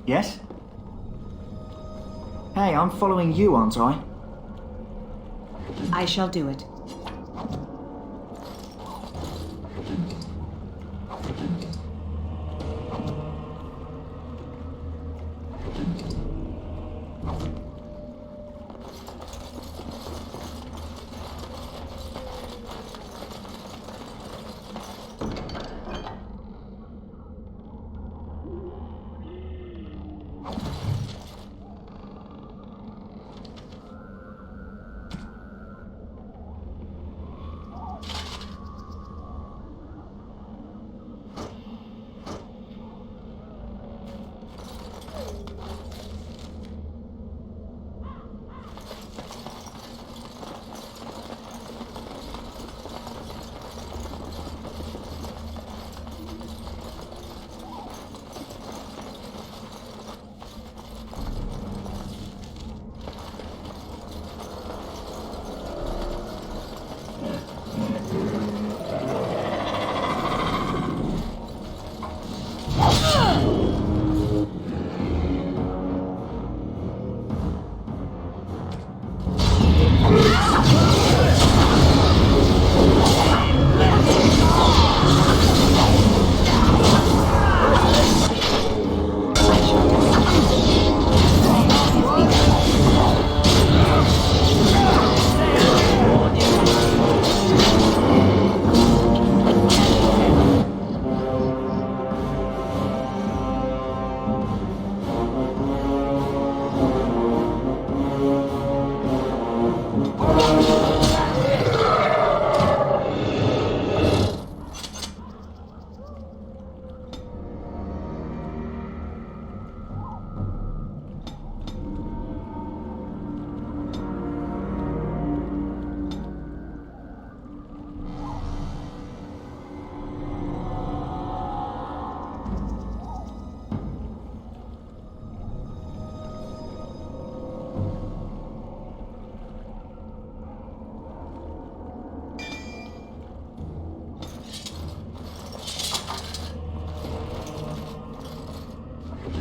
Yes? Hey, I'm following you, aren't I? I shall do it.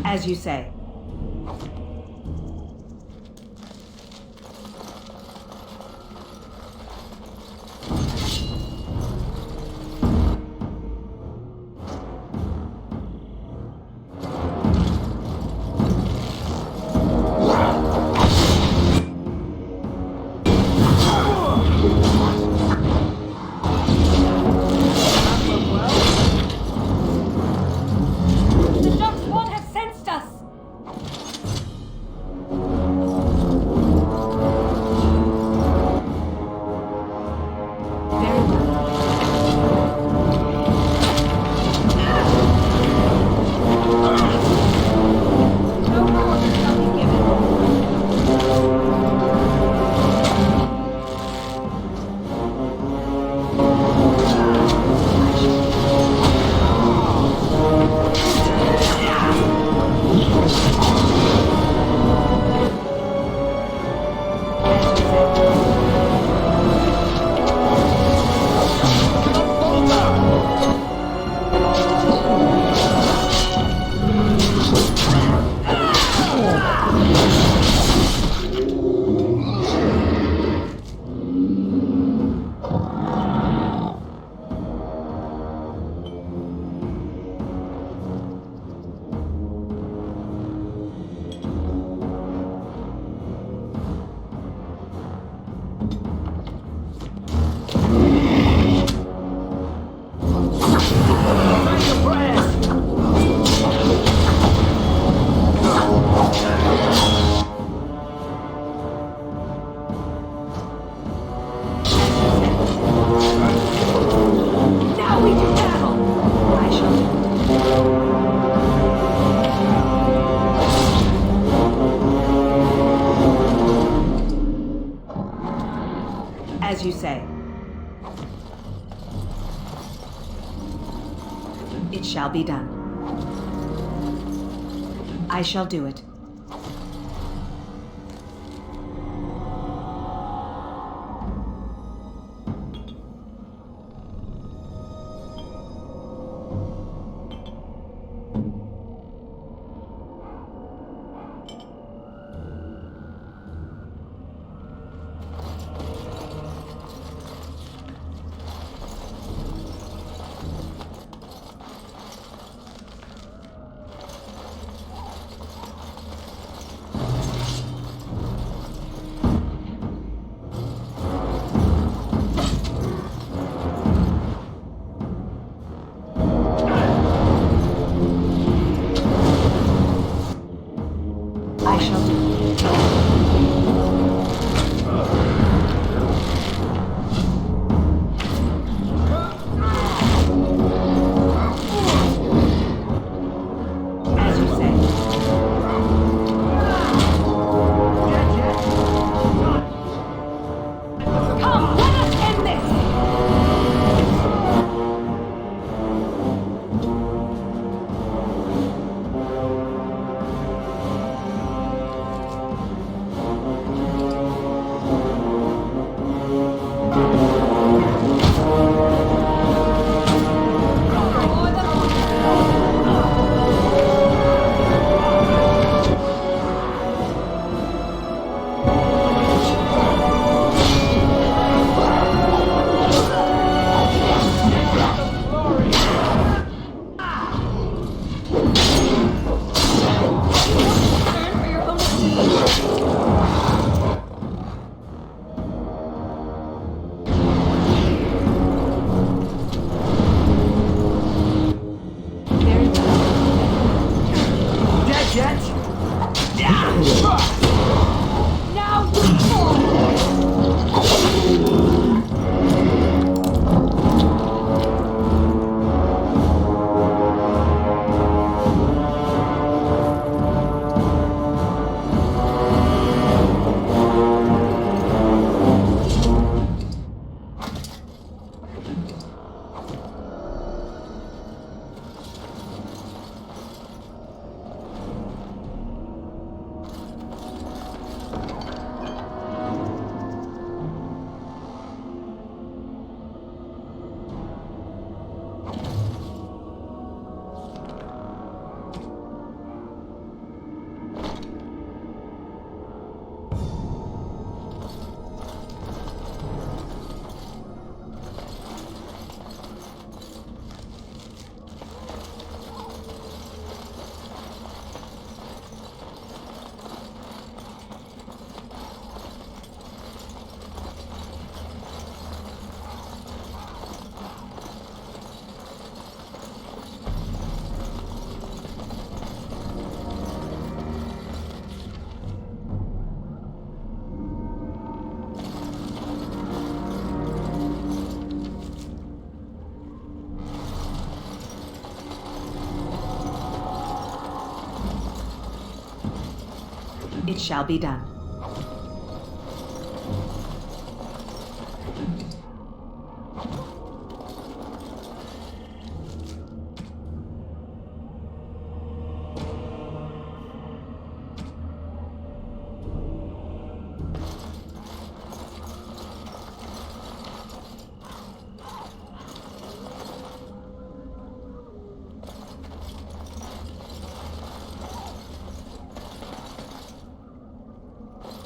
As you say. As you say. It shall be done. I shall do it. It shall be done.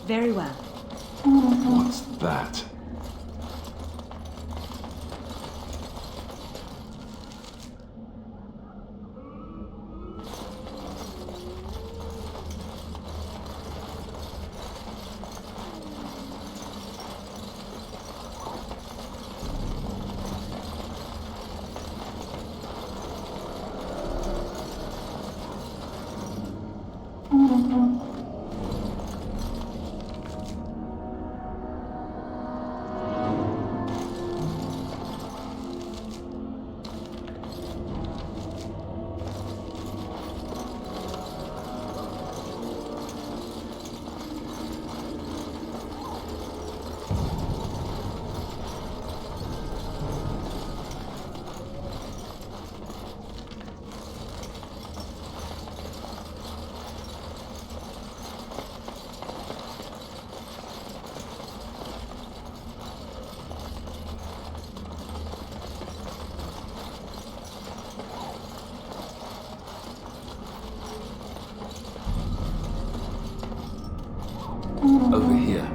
Very well. What's that? Over here.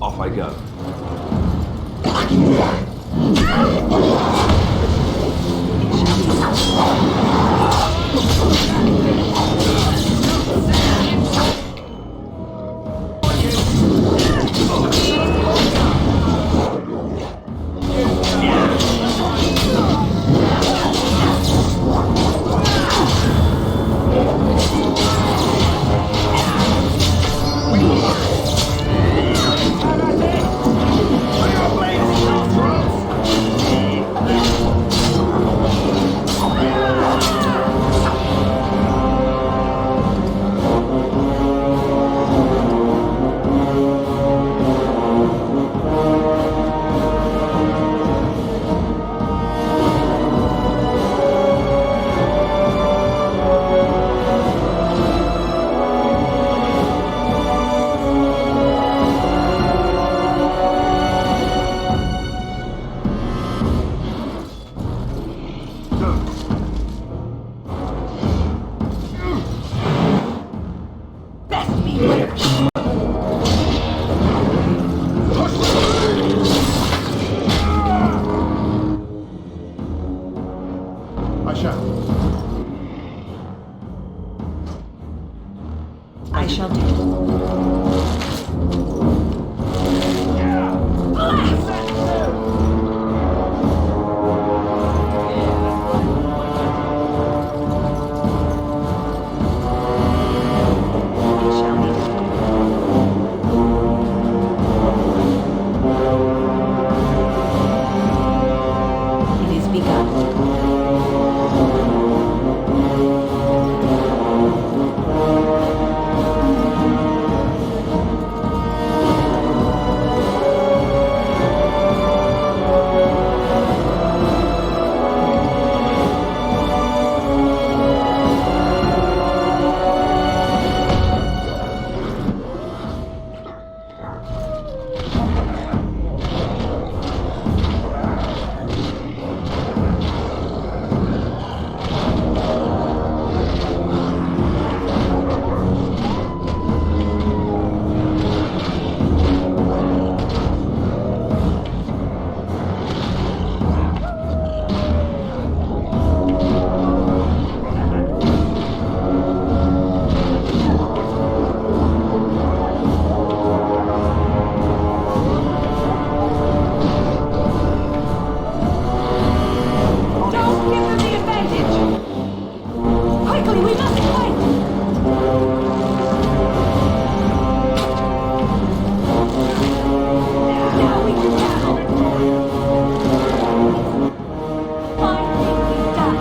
Off I go. I shall do it. It shall be done. It is begun. Don't give them the advantage! Quickly, we must fight! Now we can battle! Finally done!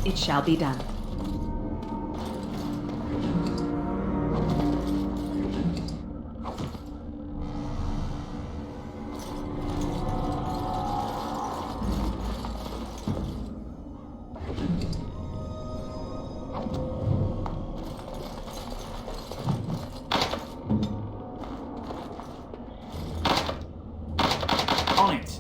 It shall be done. On it.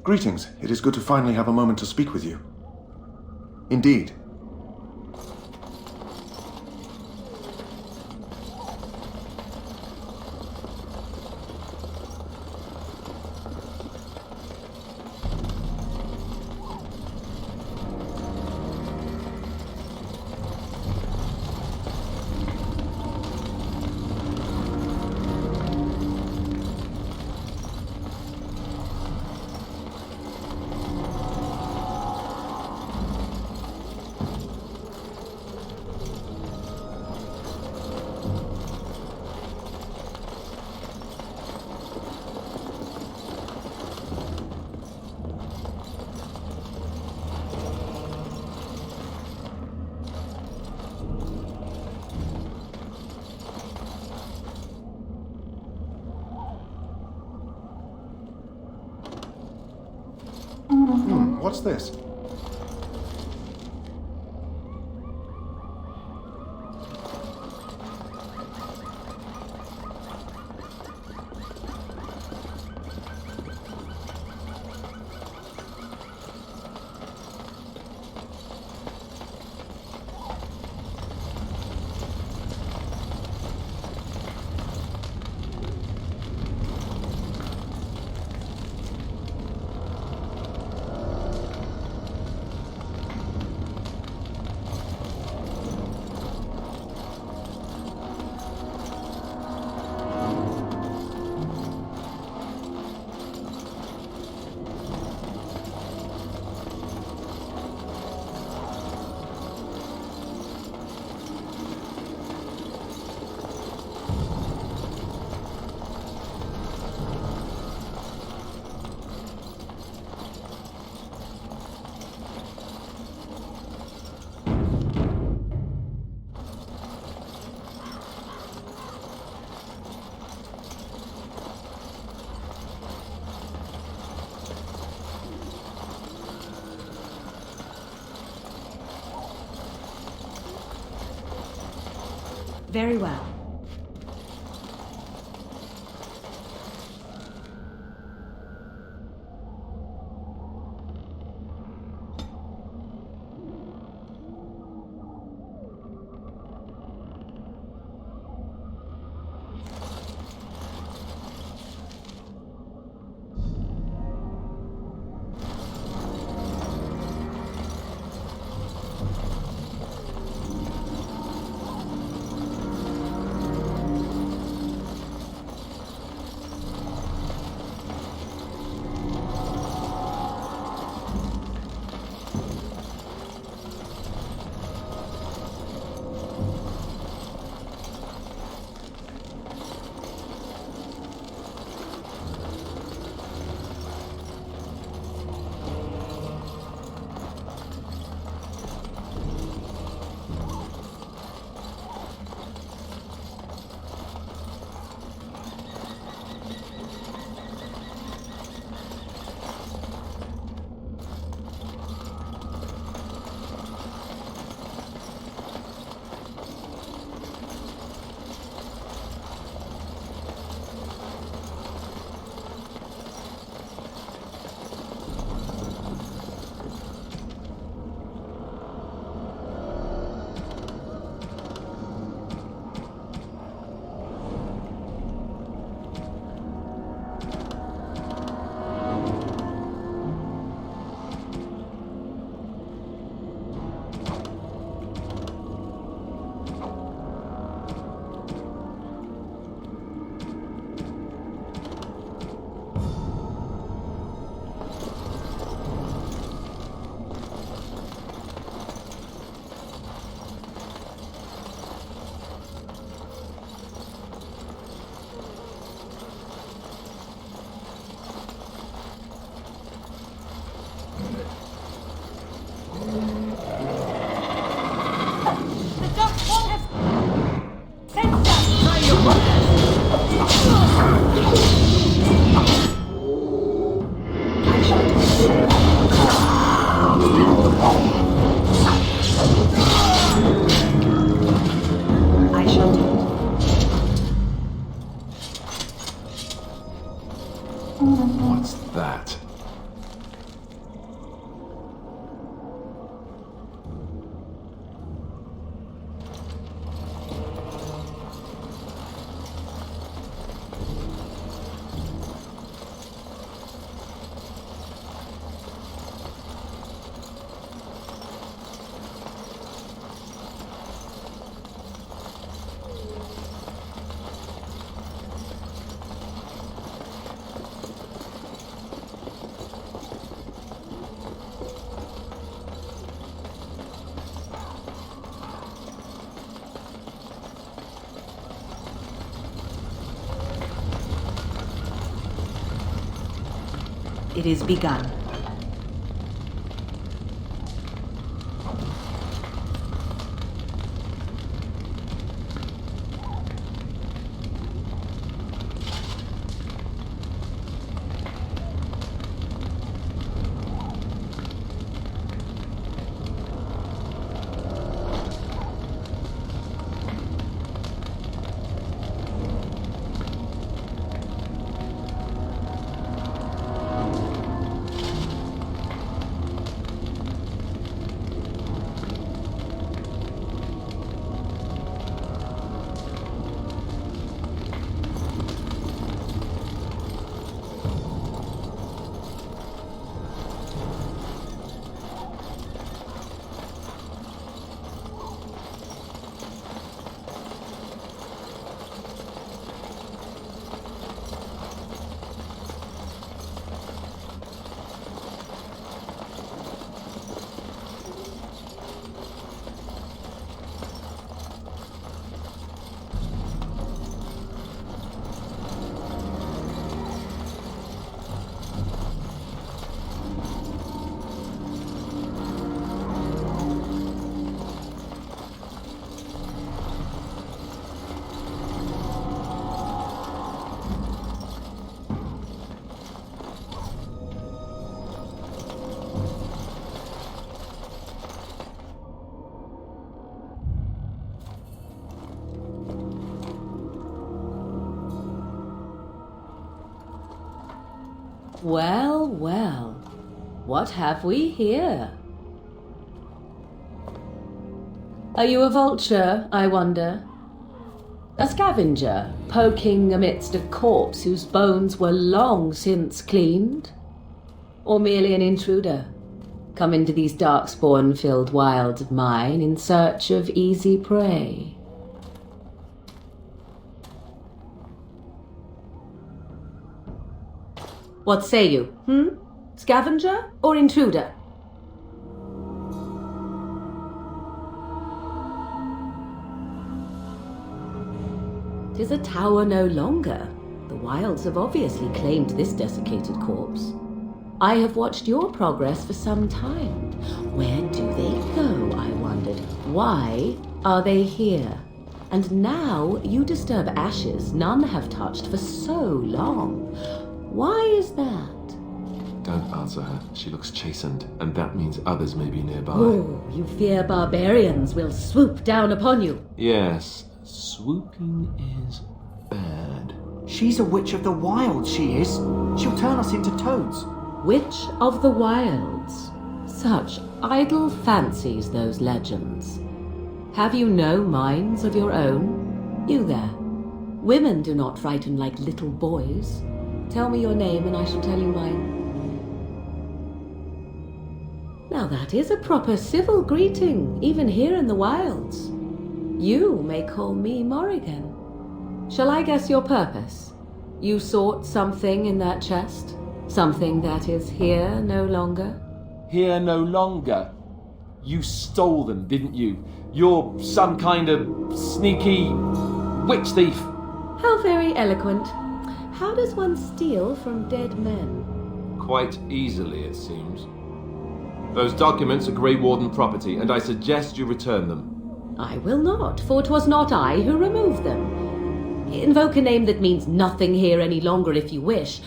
Greetings. It is good to finally have a moment to speak with you. Indeed. What's this? Very well. It is begun. Well, well. What have we here? Are you a vulture, I wonder? A scavenger, poking amidst a corpse whose bones were long since cleaned? Or merely an intruder, come into these darkspawn-filled wilds of mine in search of easy prey? What say you, Scavenger or intruder? 'Tis a tower no longer. The wilds have obviously claimed this desiccated corpse. I have watched your progress for some time. Where do they go, I wondered? Why are they here? And now you disturb ashes none have touched for so long. Why is that? Don't answer her. She looks chastened, and that means others may be nearby. Oh, you fear barbarians will swoop down upon you. Yes, swooping is bad. She's a witch of the wild, she is. She'll turn us into toads. Witch of the wilds. Such idle fancies, those legends. Have you no minds of your own? You there. Women do not frighten like little boys. Tell me your name and I shall tell you mine. Now that is a proper civil greeting, even here in the wilds. You may call me Morrigan. Shall I guess your purpose? You sought something in that chest? Something that is here no longer? Here no longer? You stole them, didn't you? You're some kind of sneaky witch thief. How very eloquent. How does one steal from dead men? Quite easily, it seems. Those documents are Grey Warden property, and I suggest you return them. I will not, for 'twas not I who removed them. Invoke a name that means nothing here any longer if you wish.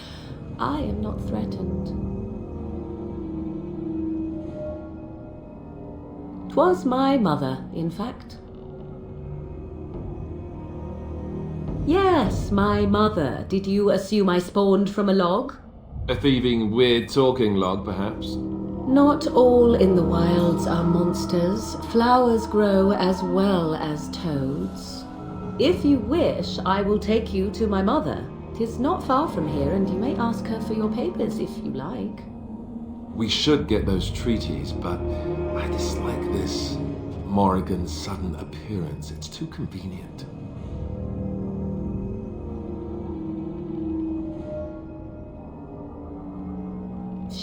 I am not threatened. 'Twas my mother, in fact. Yes, my mother. Did you assume I spawned from a log? A thieving, weird talking log, perhaps? Not all in the wilds are monsters. Flowers grow as well as toads. If you wish, I will take you to my mother. 'Tis not far from here, and you may ask her for your papers if you like. We should get those treaties, but I dislike this Morrigan's sudden appearance. It's too convenient.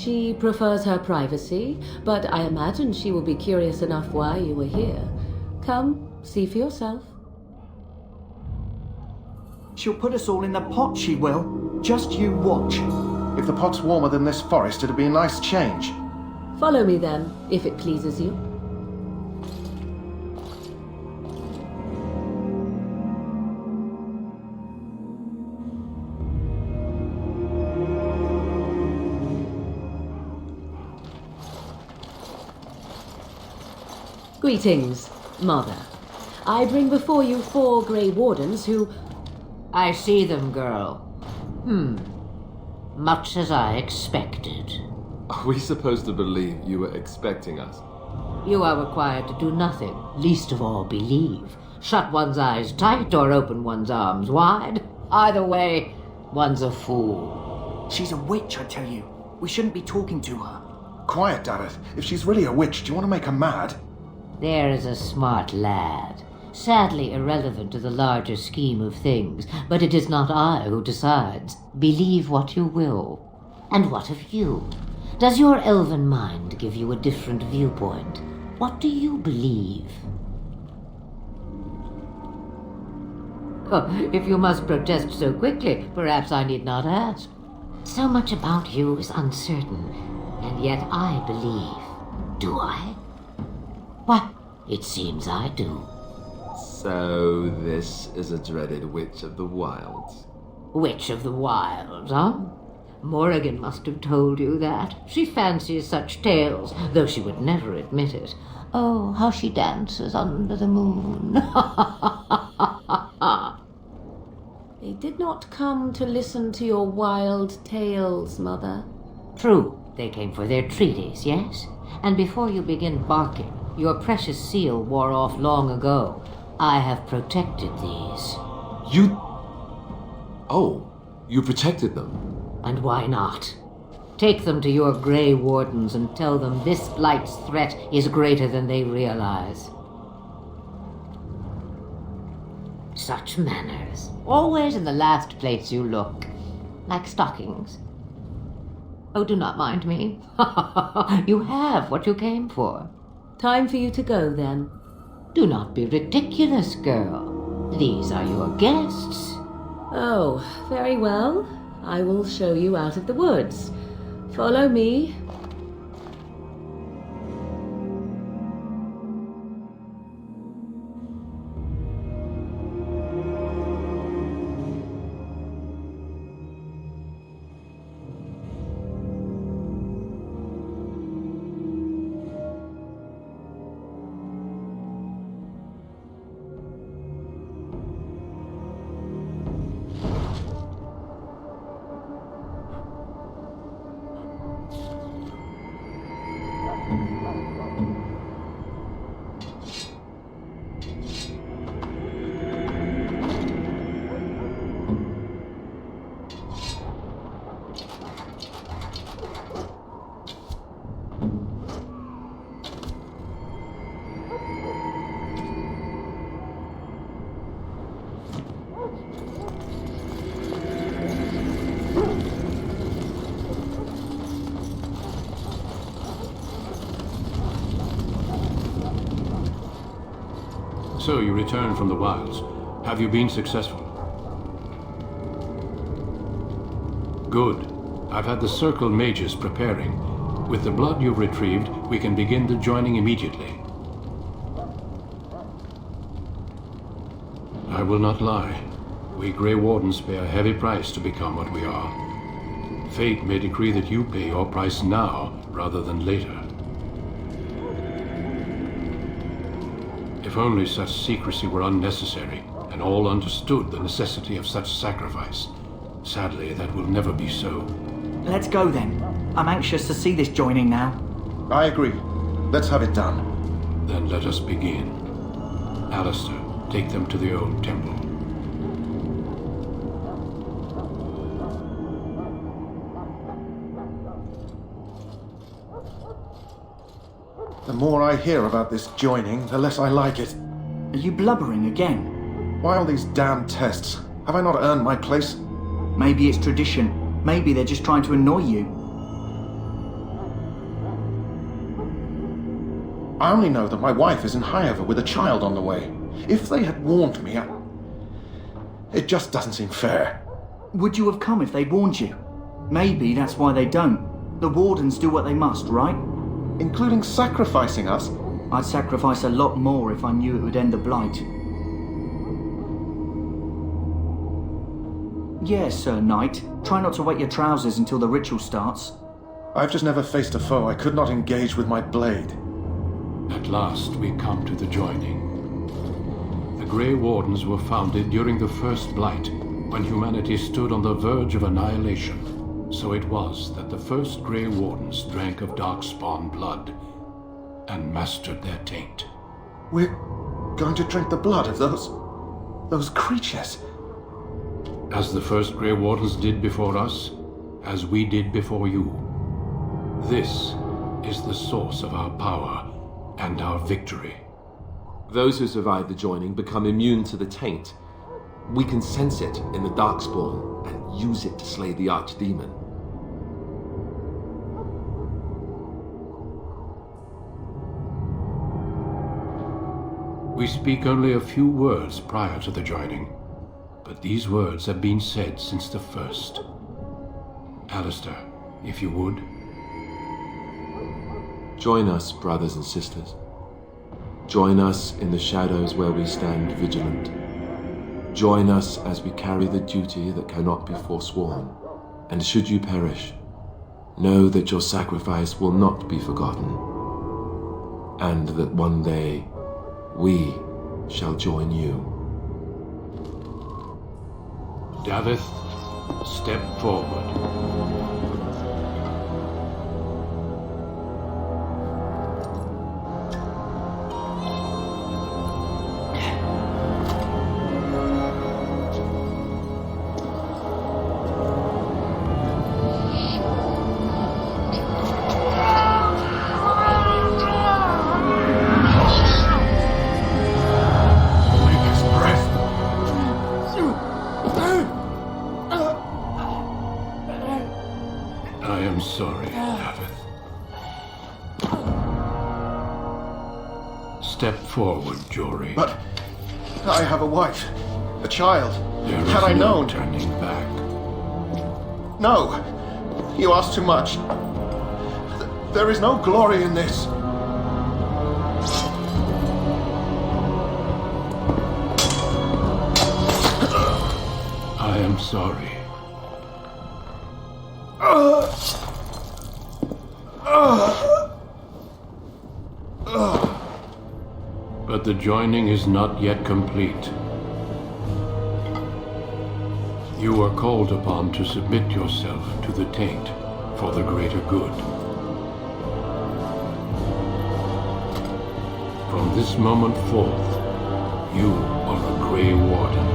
She prefers her privacy, but I imagine she will be curious enough why you were here. Come, see for yourself. She'll put us all in the pot, she will. Just you watch. If the pot's warmer than this forest, it'd be a nice change. Follow me then, if it pleases you. Greetings, Mother. I bring before you 4 Grey Wardens who... I see them, girl. Much as I expected. Are we supposed to believe you were expecting us? You are required to do nothing, least of all believe. Shut one's eyes tight or open one's arms wide. Either way, one's a fool. She's a witch, I tell you. We shouldn't be talking to her. Quiet, Dareth. If she's really a witch, do you want to make her mad? There is a smart lad. Sadly irrelevant to the larger scheme of things, but it is not I who decides. Believe what you will. And what of you? Does your elven mind give you a different viewpoint? What do you believe? Oh, if you must protest so quickly, perhaps I need not ask. So much about you is uncertain, and yet I believe. Do I? Why, it seems I do. So this is a dreaded Witch of the Wilds. Witch of the Wilds, huh? Morrigan must have told you that. She fancies such tales, though she would never admit it. Oh, how she dances under the moon. They did not come to listen to your wild tales, Mother. True, they came for their treaties, yes? And before you begin barking, your precious seal wore off long ago. I have protected these. You... Oh, you protected them. And why not? Take them to your Grey Wardens and tell them this blight's threat is greater than they realize. Such manners. Always in the last place you look. Like stockings. Oh, do not mind me. You have what you came for. Time for you to go, then. Do not be ridiculous, girl. These are your guests. Oh, very well. I will show you out of the woods. Follow me. So you returned from the wilds. Have you been successful? Good. I've had the Circle mages preparing. With the blood you've retrieved, we can begin the joining immediately. I will not lie. We Grey Wardens pay a heavy price to become what we are. Fate may decree that you pay your price now, rather than later. If only such secrecy were unnecessary, and all understood the necessity of such sacrifice. Sadly, that will never be so. Let's go then. I'm anxious to see this joining now. I agree. Let's have it done. Then let us begin. Alistair, take them to the old temple. The more I hear about this joining, the less I like it. Are you blubbering again? Why all these damn tests? Have I not earned my place? Maybe it's tradition. Maybe they're just trying to annoy you. I only know that my wife is in Highover with a child on the way. If they had warned me, it just doesn't seem fair. Would you have come if they'd warned you? Maybe that's why they don't. The wardens do what they must, right? Including sacrificing us? I'd sacrifice a lot more if I knew it would end the blight. Yes, Sir Knight. Try not to wet your trousers until the ritual starts. I've just never faced a foe I could not engage with my blade. At last we come to the joining. The Grey Wardens were founded during the First Blight, when humanity stood on the verge of annihilation. So it was that the first Grey Wardens drank of Darkspawn blood and mastered their taint. We're going to drink the blood of those creatures. As the first Grey Wardens did before us, as we did before you. This is the source of our power and our victory. Those who survive the joining become immune to the taint. We can sense it in the Darkspawn and use it to slay the Archdemon. We speak only a few words prior to the joining, but these words have been said since the first. Alistair, if you would. Join us, brothers and sisters. Join us in the shadows where we stand vigilant. Join us as we carry the duty that cannot be forsworn. And should you perish, know that your sacrifice will not be forgotten, and that one day we shall join you. Davith, step forward. I am sorry, Davith. Step forward, Jory. But I have a wife, a child. There is Had I no known... turning back. No! You ask too much. There is no glory in this. I am sorry. But the joining is not yet complete. You are called upon to submit yourself to the taint for the greater good. From this moment forth, you are a Grey Warden.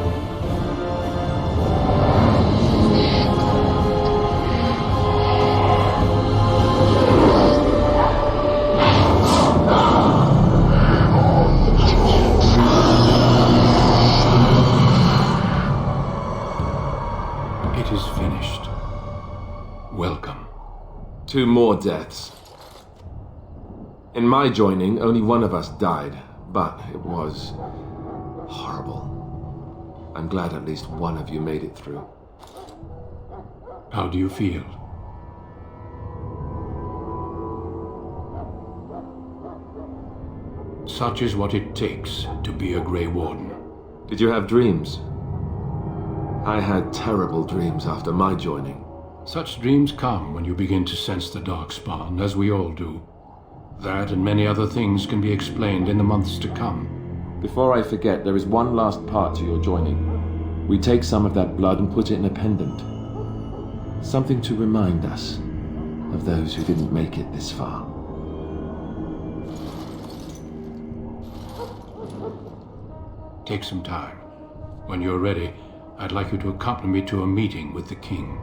It is finished. Welcome. 2 more deaths. In my joining, only one of us died, but it was horrible. I'm glad at least one of you made it through. How do you feel? Such is what it takes to be a Grey Warden. Did you have dreams? I had terrible dreams after my joining. Such dreams come when you begin to sense the Darkspawn, as we all do. That and many other things can be explained in the months to come. Before I forget, there is one last part to your joining. We take some of that blood and put it in a pendant. Something to remind us of those who didn't make it this far. Take some time. When you're ready, I'd like you to accompany me to a meeting with the king.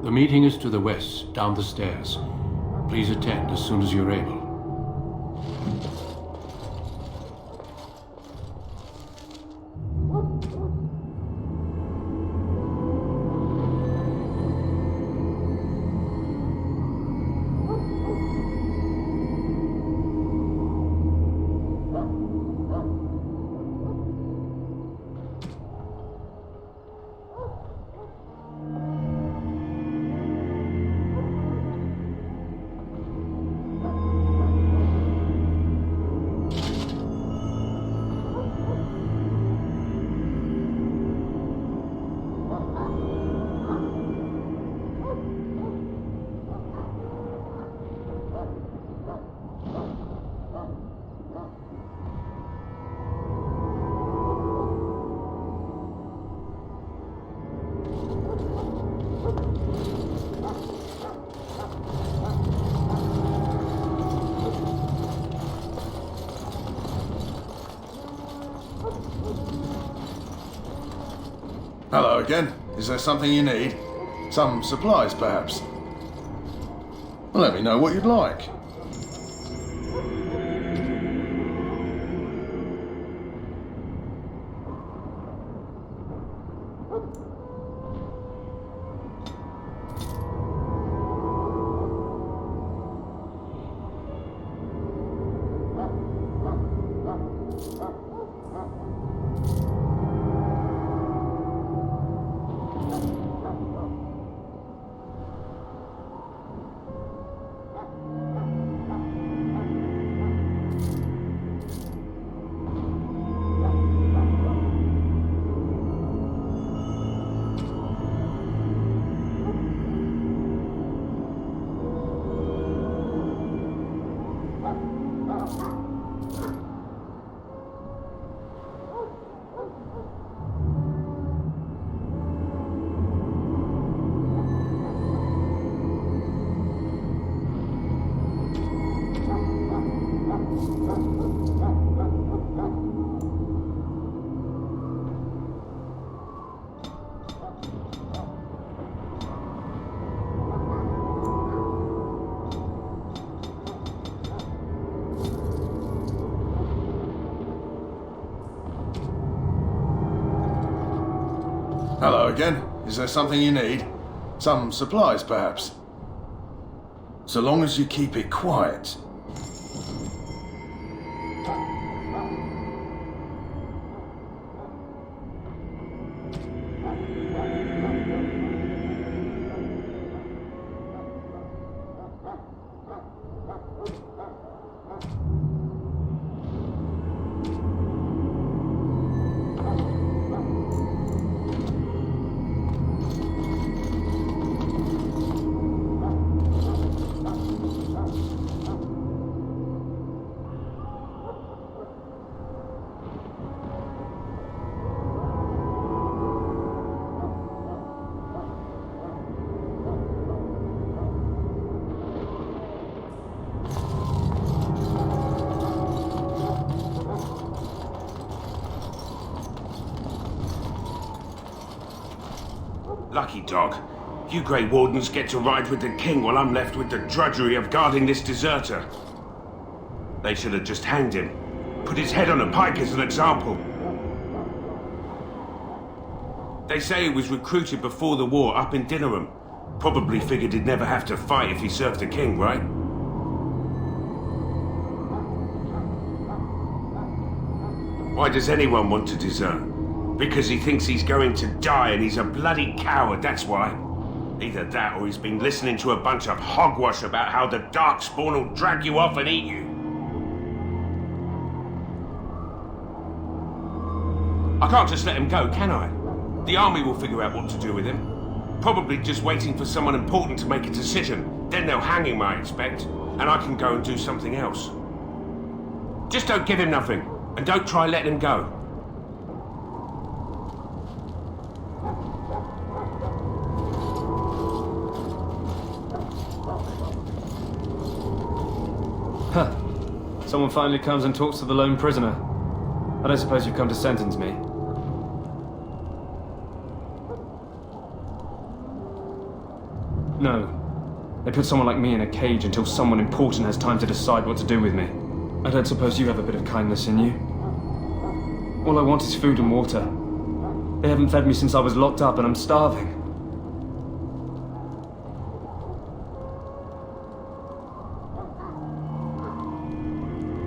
The meeting is to the west, down the stairs. Please attend as soon as you're able. Hello again. Is there something you need? Some supplies, perhaps? Well, let me know what you'd like. Hello again. Is there something you need? Some supplies, perhaps? So long as you keep it quiet. Lucky dog. You Grey Wardens get to ride with the king while I'm left with the drudgery of guarding this deserter. They should have just hanged him. Put his head on a pike as an example. They say he was recruited before the war up in Dinnerham. Probably figured he'd never have to fight if he served the king, right? Why does anyone want to desert? Because he thinks he's going to die and he's a bloody coward, that's why. Either that or he's been listening to a bunch of hogwash about how the Darkspawn will drag you off and eat you. I can't just let him go, can I? The army will figure out what to do with him. Probably just waiting for someone important to make a decision. Then they'll hang him, I expect, and I can go and do something else. Just don't give him nothing, and don't try letting him go. Huh. Someone finally comes and talks to the lone prisoner. I don't suppose you've come to sentence me. No. They put someone like me in a cage until someone important has time to decide what to do with me. I don't suppose you have a bit of kindness in you. All I want is food and water. They haven't fed me since I was locked up and I'm starving.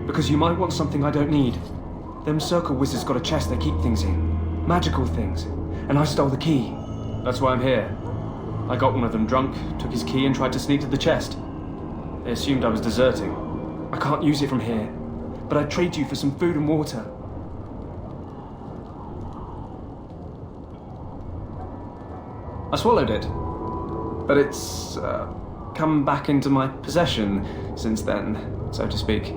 Because you might want something I don't need. Them circle wizards got a chest they keep things in. Magical things. And I stole the key. That's why I'm here. I got one of them drunk, took his key and tried to sneak to the chest. They assumed I was deserting. I can't use it from here. But I'd trade you for some food and water. I swallowed it. But it's come back into my possession since then, so to speak.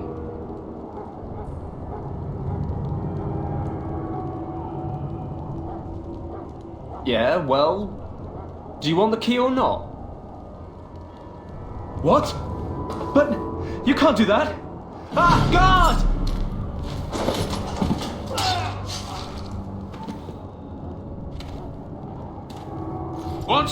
Yeah, well, do you want the key or not? What? But you can't do that! Ah, guard! What?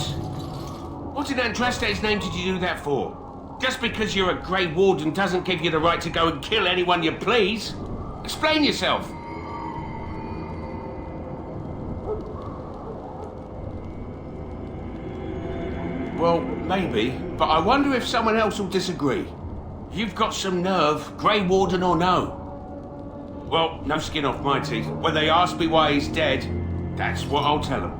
What in Andraste's name did you do that for? Just because you're a Grey Warden doesn't give you the right to go and kill anyone you please. Explain yourself. Well, maybe, but I wonder if someone else will disagree. You've got some nerve, Grey Warden or no. Well, no skin off my teeth. When they ask me why he's dead, that's what I'll tell them.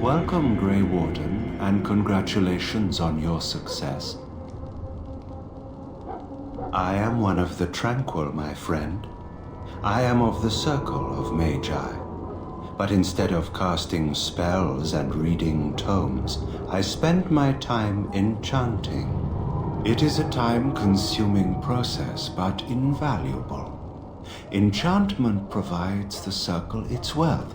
Welcome, Grey Warden, and congratulations on your success. I am one of the Tranquil, my friend. I am of the Circle of Magi. But instead of casting spells and reading tomes, I spend my time enchanting. It is a time-consuming process, but invaluable. Enchantment provides the Circle its wealth.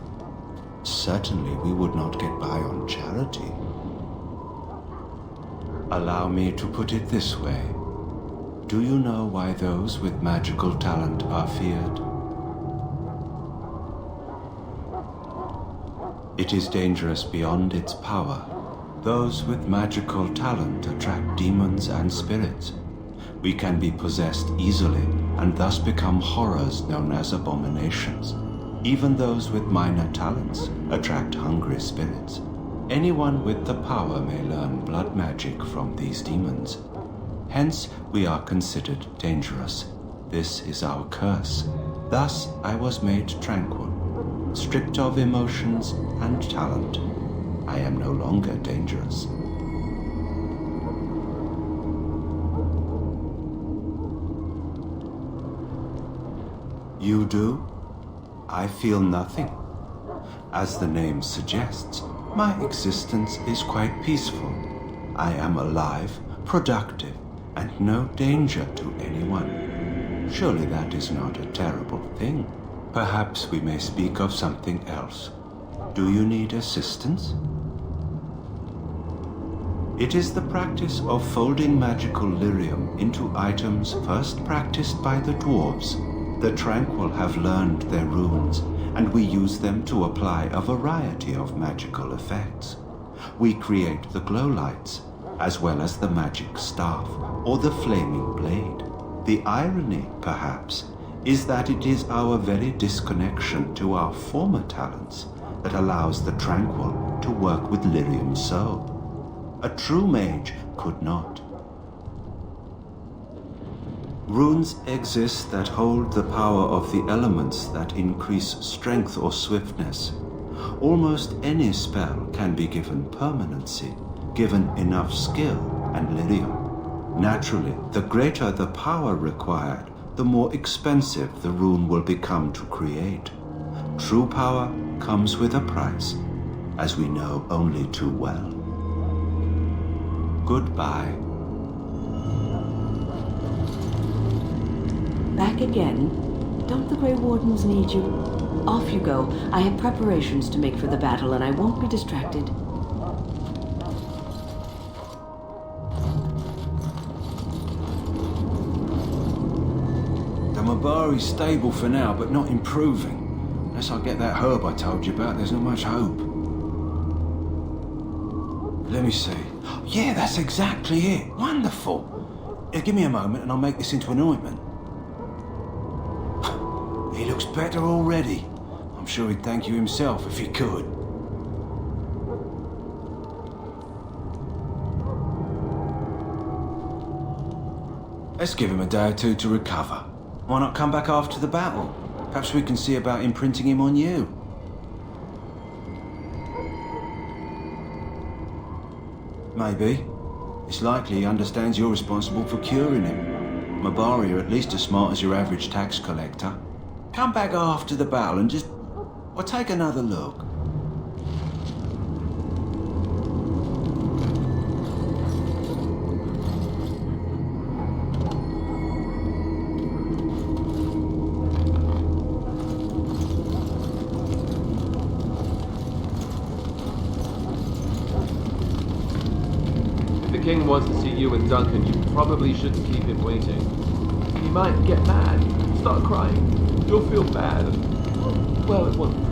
Certainly we would not get by on charity. Allow me to put it this way. Do you know why those with magical talent are feared? It is dangerous beyond its power. Those with magical talent attract demons and spirits. We can be possessed easily and thus become horrors known as abominations. Even those with minor talents attract hungry spirits. Anyone with the power may learn blood magic from these demons. Hence, we are considered dangerous. This is our curse. Thus, I was made tranquil, stripped of emotions and talent. I am no longer dangerous. You do? I feel nothing. As the name suggests, my existence is quite peaceful. I am alive, productive, and no danger to anyone. Surely that is not a terrible thing. Perhaps we may speak of something else. Do you need assistance? It is the practice of folding magical lyrium into items first practiced by the dwarves. The Tranquil have learned their runes, and we use them to apply a variety of magical effects. We create the glow lights, as well as the magic staff or the flaming blade. The irony, perhaps, is that it is our very disconnection to our former talents that allows the Tranquil to work with lyrium so. A true mage could not. Runes exist that hold the power of the elements that increase strength or swiftness. Almost any spell can be given permanency, given enough skill and lyrium. Naturally, the greater the power required, the more expensive the rune will become to create. True power comes with a price, as we know only too well. Goodbye. Back again? Don't the Grey Wardens need you? Off you go. I have preparations to make for the battle, and I won't be distracted. Damabari's stable for now, but not improving. Unless I get that herb I told you about, there's not much hope. Let me see. Yeah, that's exactly it. Wonderful. Give me a moment and I'll make this into an ointment. He looks better already. I'm sure he'd thank you himself if he could. Let's give him a day or two to recover. Why not come back after the battle? Perhaps we can see about imprinting him on you. Maybe. It's likely he understands you're responsible for curing him. Mabari are at least as smart as your average tax collector. Come back after the battle and just... well, take another look. If the king wants to see you and Duncan, you probably shouldn't keep him waiting. He might get mad, start crying. You'll feel bad. Well, it won't.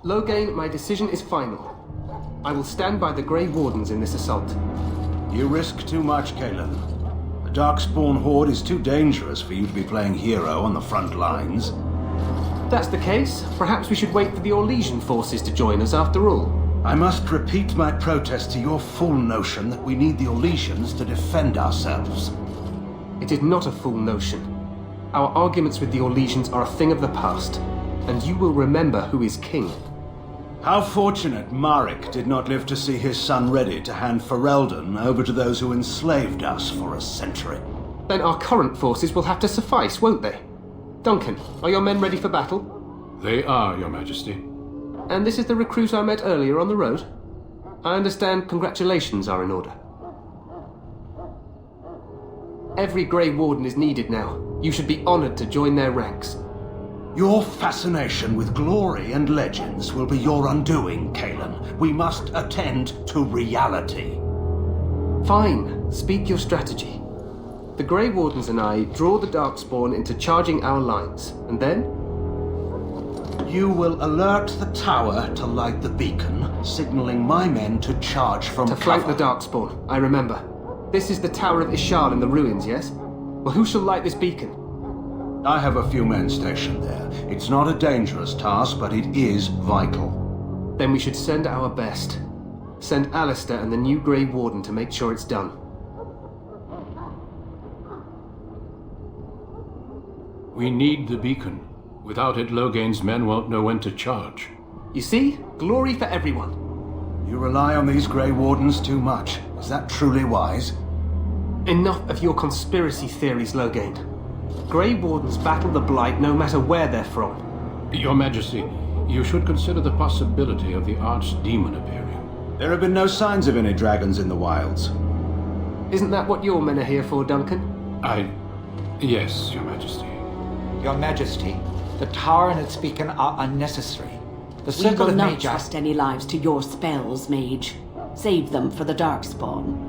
Loghain, my decision is final. I will stand by the Grey Wardens in this assault. You risk too much, Kalen. The Darkspawn Horde is too dangerous for you to be playing hero on the front lines. If that's the case, perhaps we should wait for the Orlesian forces to join us after all. I must repeat my protest to your fool notion that we need the Orlesians to defend ourselves. It is not a fool notion. Our arguments with the Orlesians are a thing of the past, and you will remember who is king. How fortunate Marek did not live to see his son ready to hand Ferelden over to those who enslaved us for a century. Then our current forces will have to suffice, won't they? Duncan, are your men ready for battle? They are, Your Majesty. And this is the recruit I met earlier on the road? I understand congratulations are in order. Every Grey Warden is needed now. You should be honored to join their ranks. Your fascination with glory and legends will be your undoing, Kalen. We must attend to reality. Fine. Speak your strategy. The Grey Wardens and I draw the Darkspawn into charging our lines, and then? You will alert the tower to light the beacon, signaling my men to charge from To flank the Darkspawn, I remember. This is the Tower of Ishal in the ruins, yes? Well, who shall light this beacon? I have a few men stationed there. It's not a dangerous task, but it is vital. Then we should send our best. Send Alistair and the new Grey Warden to make sure it's done. We need the beacon. Without it, Loghain's men won't know when to charge. You see? Glory for everyone. You rely on these Grey Wardens too much. Is that truly wise? Enough of your conspiracy theories, Loghain. Grey Wardens battle the Blight no matter where they're from. Your Majesty, you should consider the possibility of the archdemon appearing. There have been no signs of any dragons in the wilds. Isn't that what your men are here for, Duncan? Yes, Your Majesty. Your Majesty, the tower and its beacon are unnecessary. The We circle will of not Magi... trust any lives to your spells, mage. Save them for the Darkspawn.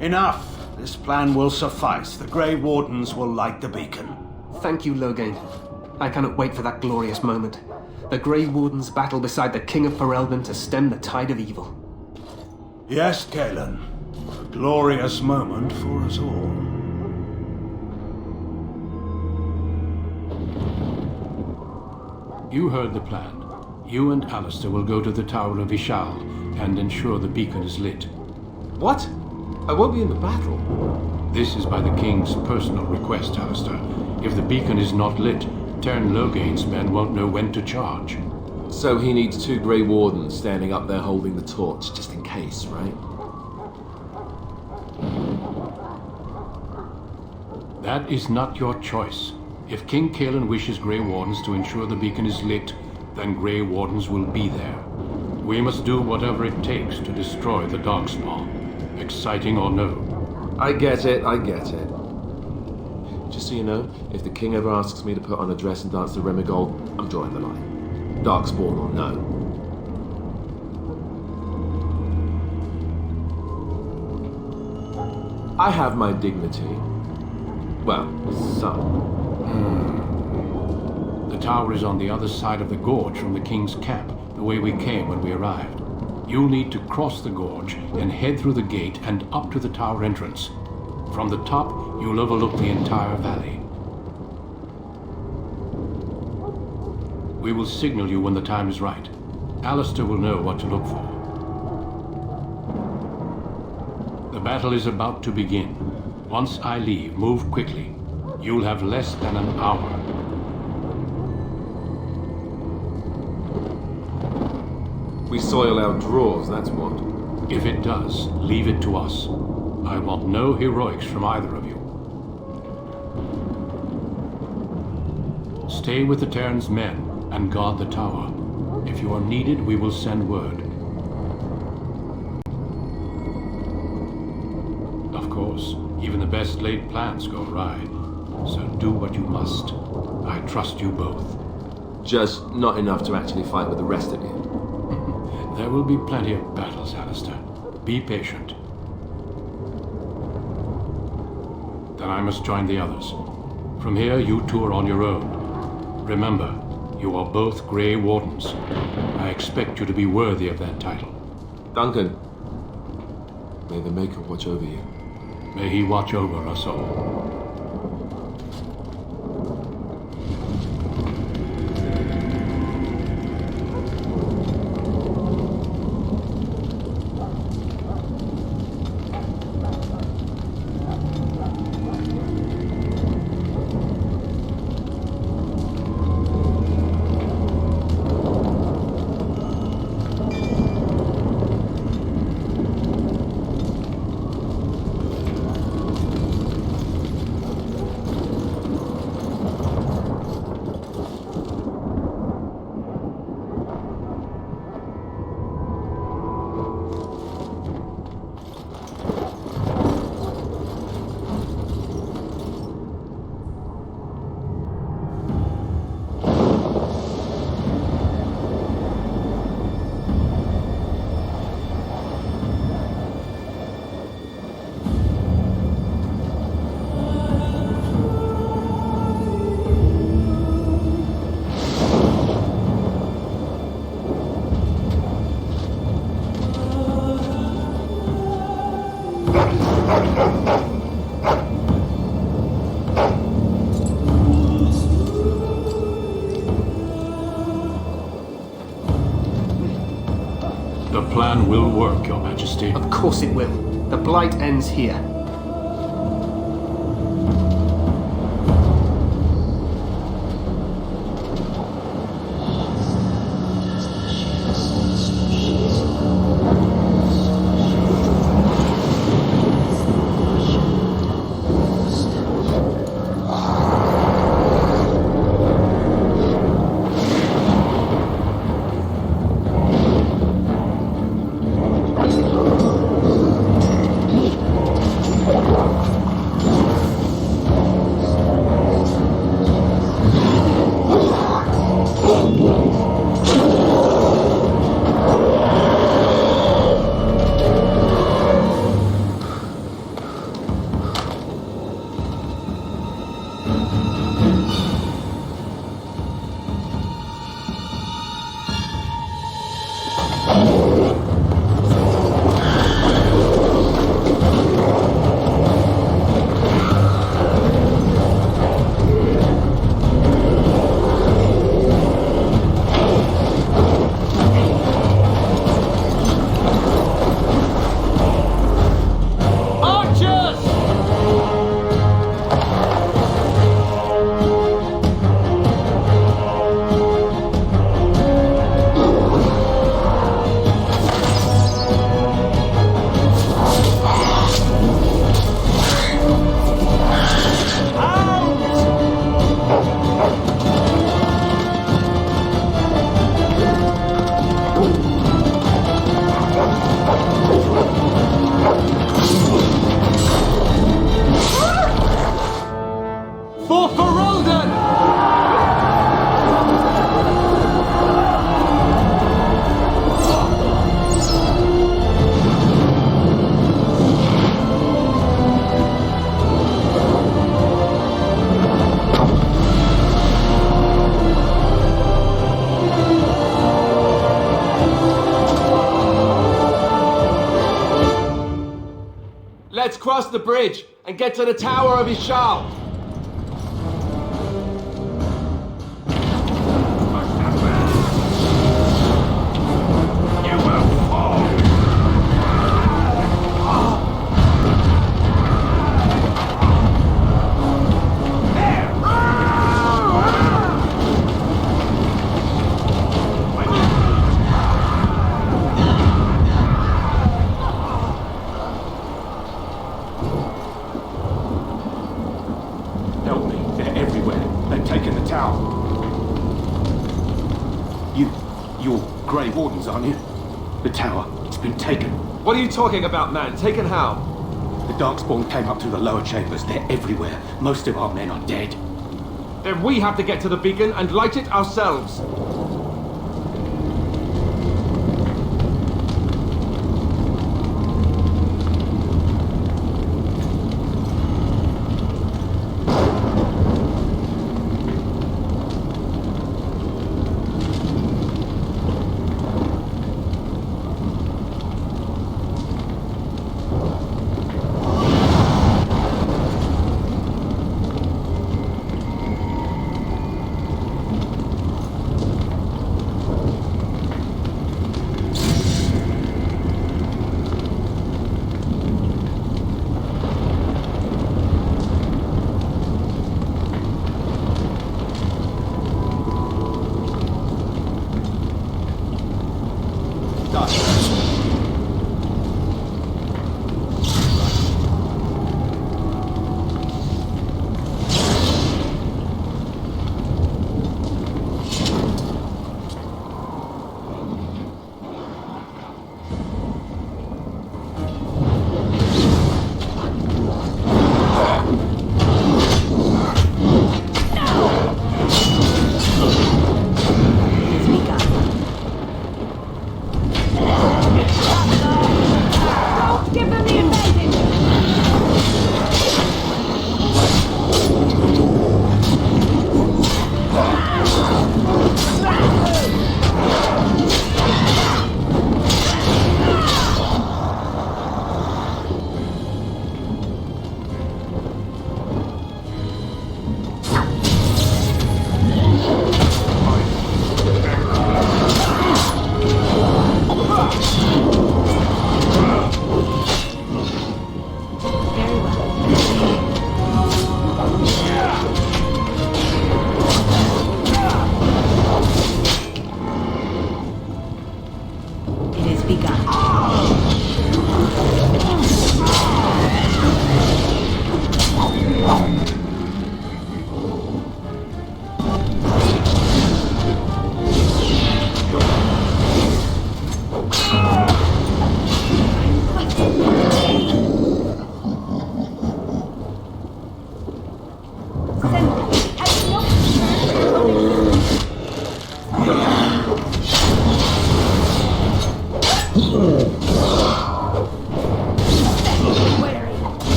Enough! This plan will suffice. The Grey Wardens will light the beacon. Thank you, Loghain. I cannot wait for that glorious moment. The Grey Wardens battle beside the King of Ferelden to stem the tide of evil. Yes, Kalen. A glorious moment for us all. You heard the plan. You and Alistair will go to the Tower of Ishal and ensure the beacon is lit. What? I won't be in the battle. This is by the King's personal request, Alistair. If the beacon is not lit, Tern Loghain's men won't know when to charge. So he needs 2 Grey Wardens standing up there holding the torch, just in case, right? That is not your choice. If King Cailan wishes Grey Wardens to ensure the beacon is lit, then Grey Wardens will be there. We must do whatever it takes to destroy the Darkspawn, exciting or no. I get it. Just so you know, if the king ever asks me to put on a dress and dance to Remigold, I'm drawing the line. Darkspawn or no. I have my dignity. Well, some. The tower is on the other side of the gorge from the King's camp, the way we came when we arrived. You'll need to cross the gorge and head through the gate and up to the tower entrance. From the top, you'll overlook the entire valley. We will signal you when the time is right. Alistair will know what to look for. The battle is about to begin. Once I leave, move quickly. You'll have less than an hour. We soil our drawers, that's what. If it does, leave it to us. I want no heroics from either of you. Stay with the Terran's men and guard the tower. If you are needed, we will send word. Of course, even the best laid plans go awry. So do what you must. I trust you both. Just not enough to actually fight with the rest of you. There will be plenty of battles, Alistair. Be patient. Then I must join the others. From here, you two are on your own. Remember, you are both Grey Wardens. I expect you to be worthy of that title. Duncan, may the Maker watch over you. May he watch over us all. The plan will work, Your Majesty. Of course it will. The Blight ends here. Let's cross the bridge and get to the Tower of Ishal. Grey Wardens, aren't you? The tower, it's been taken. What are you talking about, man? Taken how? The Darkspawn came up through the lower chambers. They're everywhere. Most of our men are dead. Then we have to get to the beacon and light it ourselves.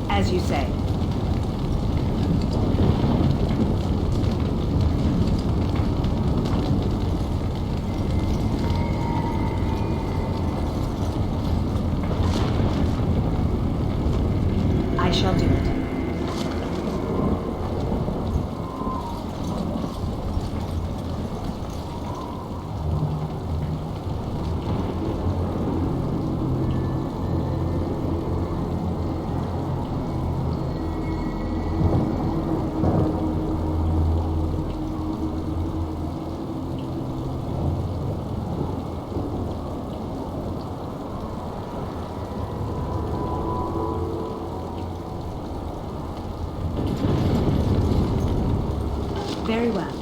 As you say. I shall do it. Very well.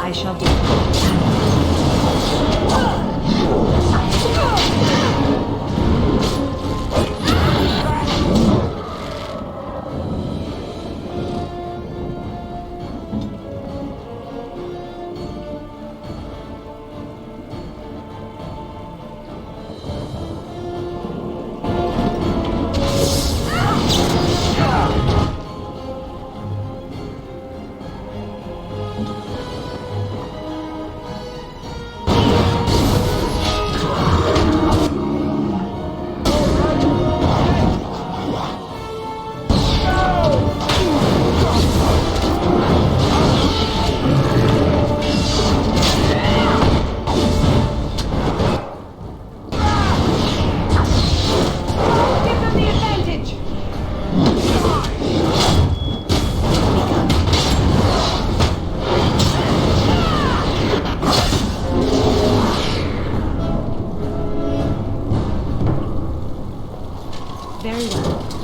I shall do. Very well.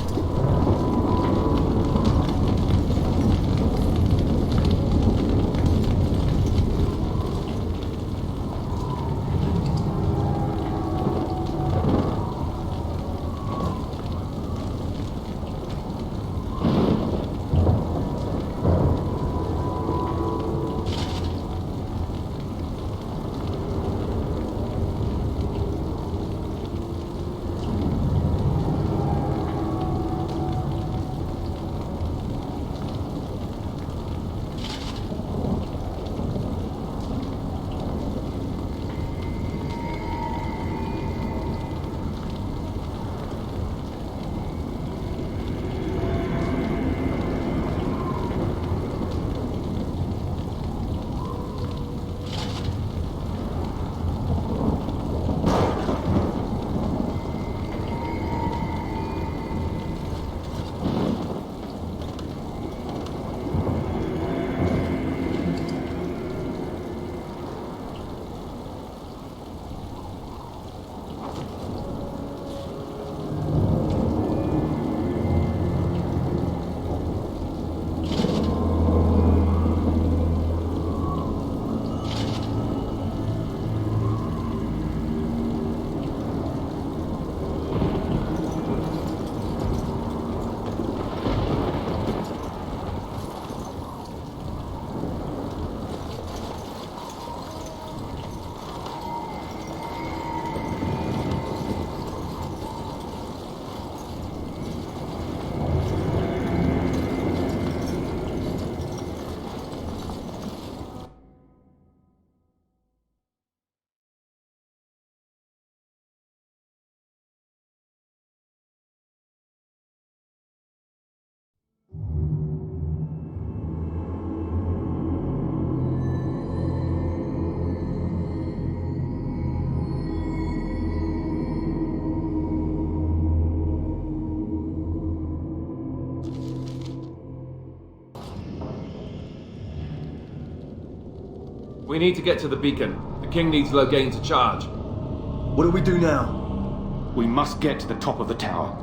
We need to get to the beacon. The king needs Loghain to charge. What do we do now? We must get to the top of the tower.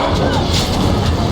Very well.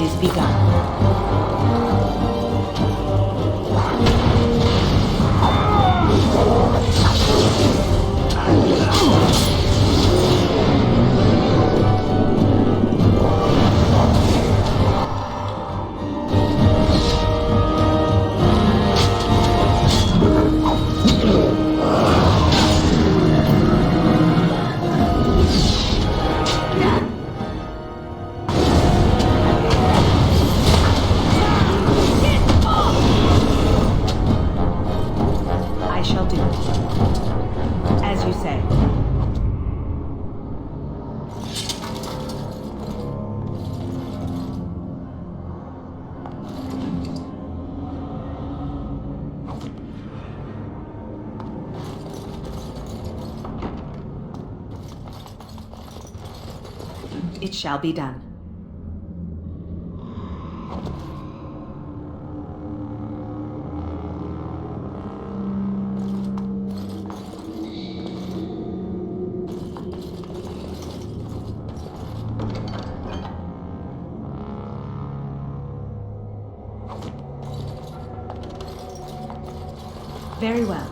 It is begun. I shall do it. As you say. It shall be done. Very well.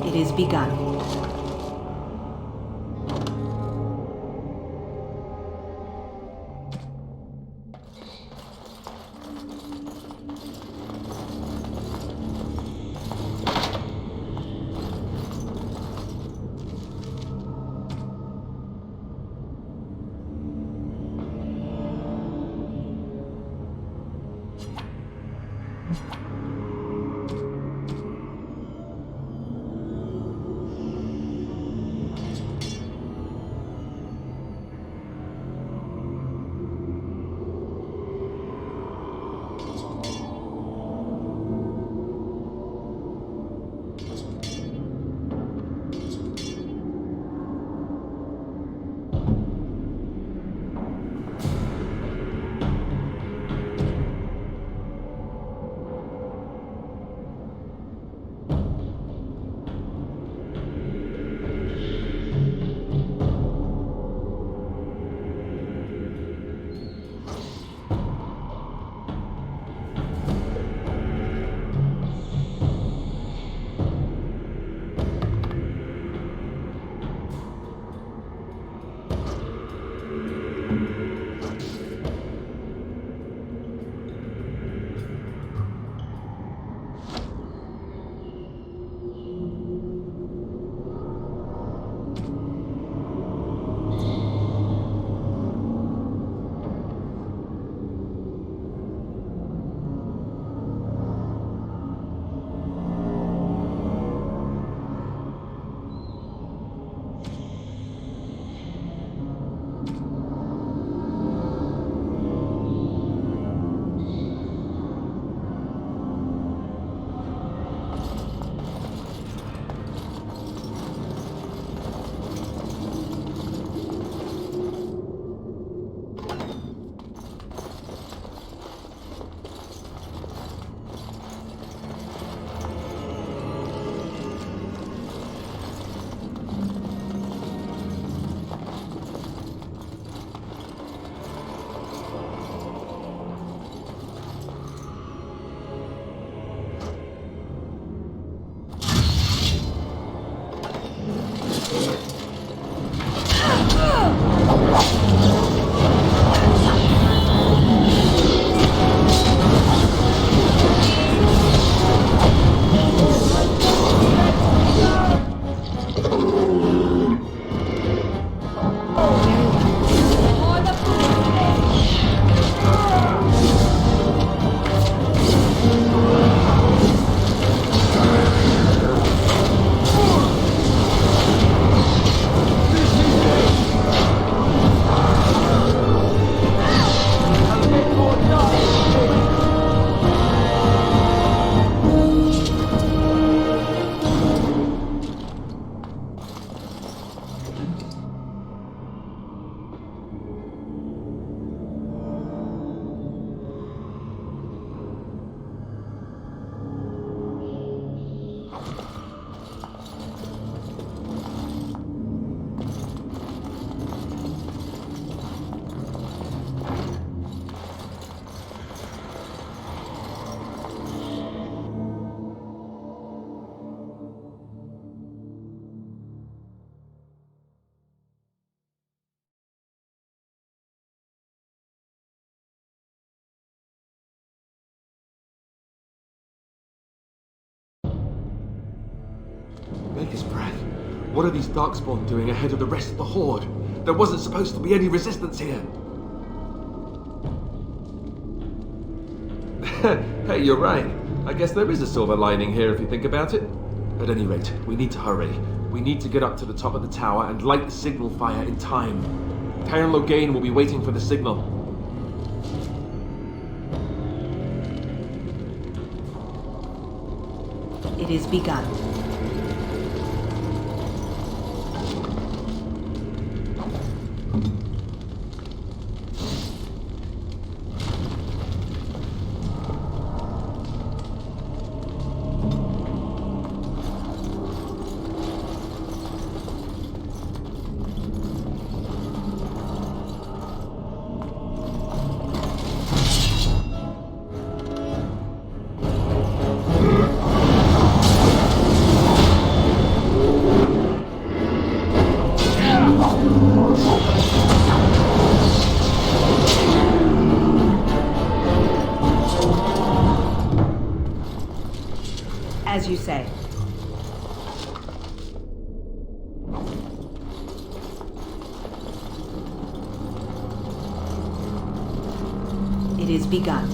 It is begun. make his breath. What are these Darkspawn doing ahead of the rest of the Horde? There wasn't supposed to be any resistance here. Hey, you're right. I guess there is a silver lining here if you think about it. At any rate, we need to hurry. We need to get up to the top of the tower and light the signal fire in time. Baron Loghain will be waiting for the signal. It is begun. As you say. It is begun.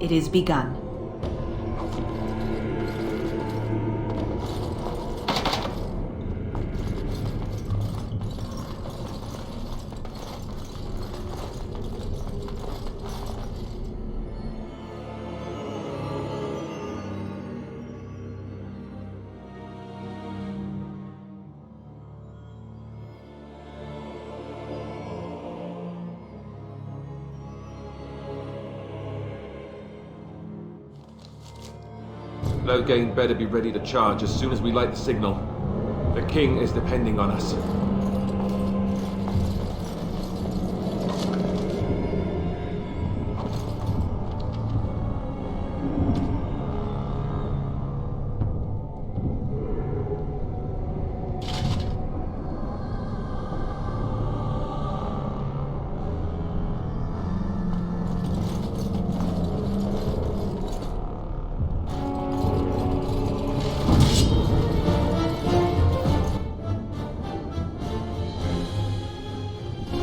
It is begun. Loghain better be ready to charge as soon as we light the signal. The king is depending on us.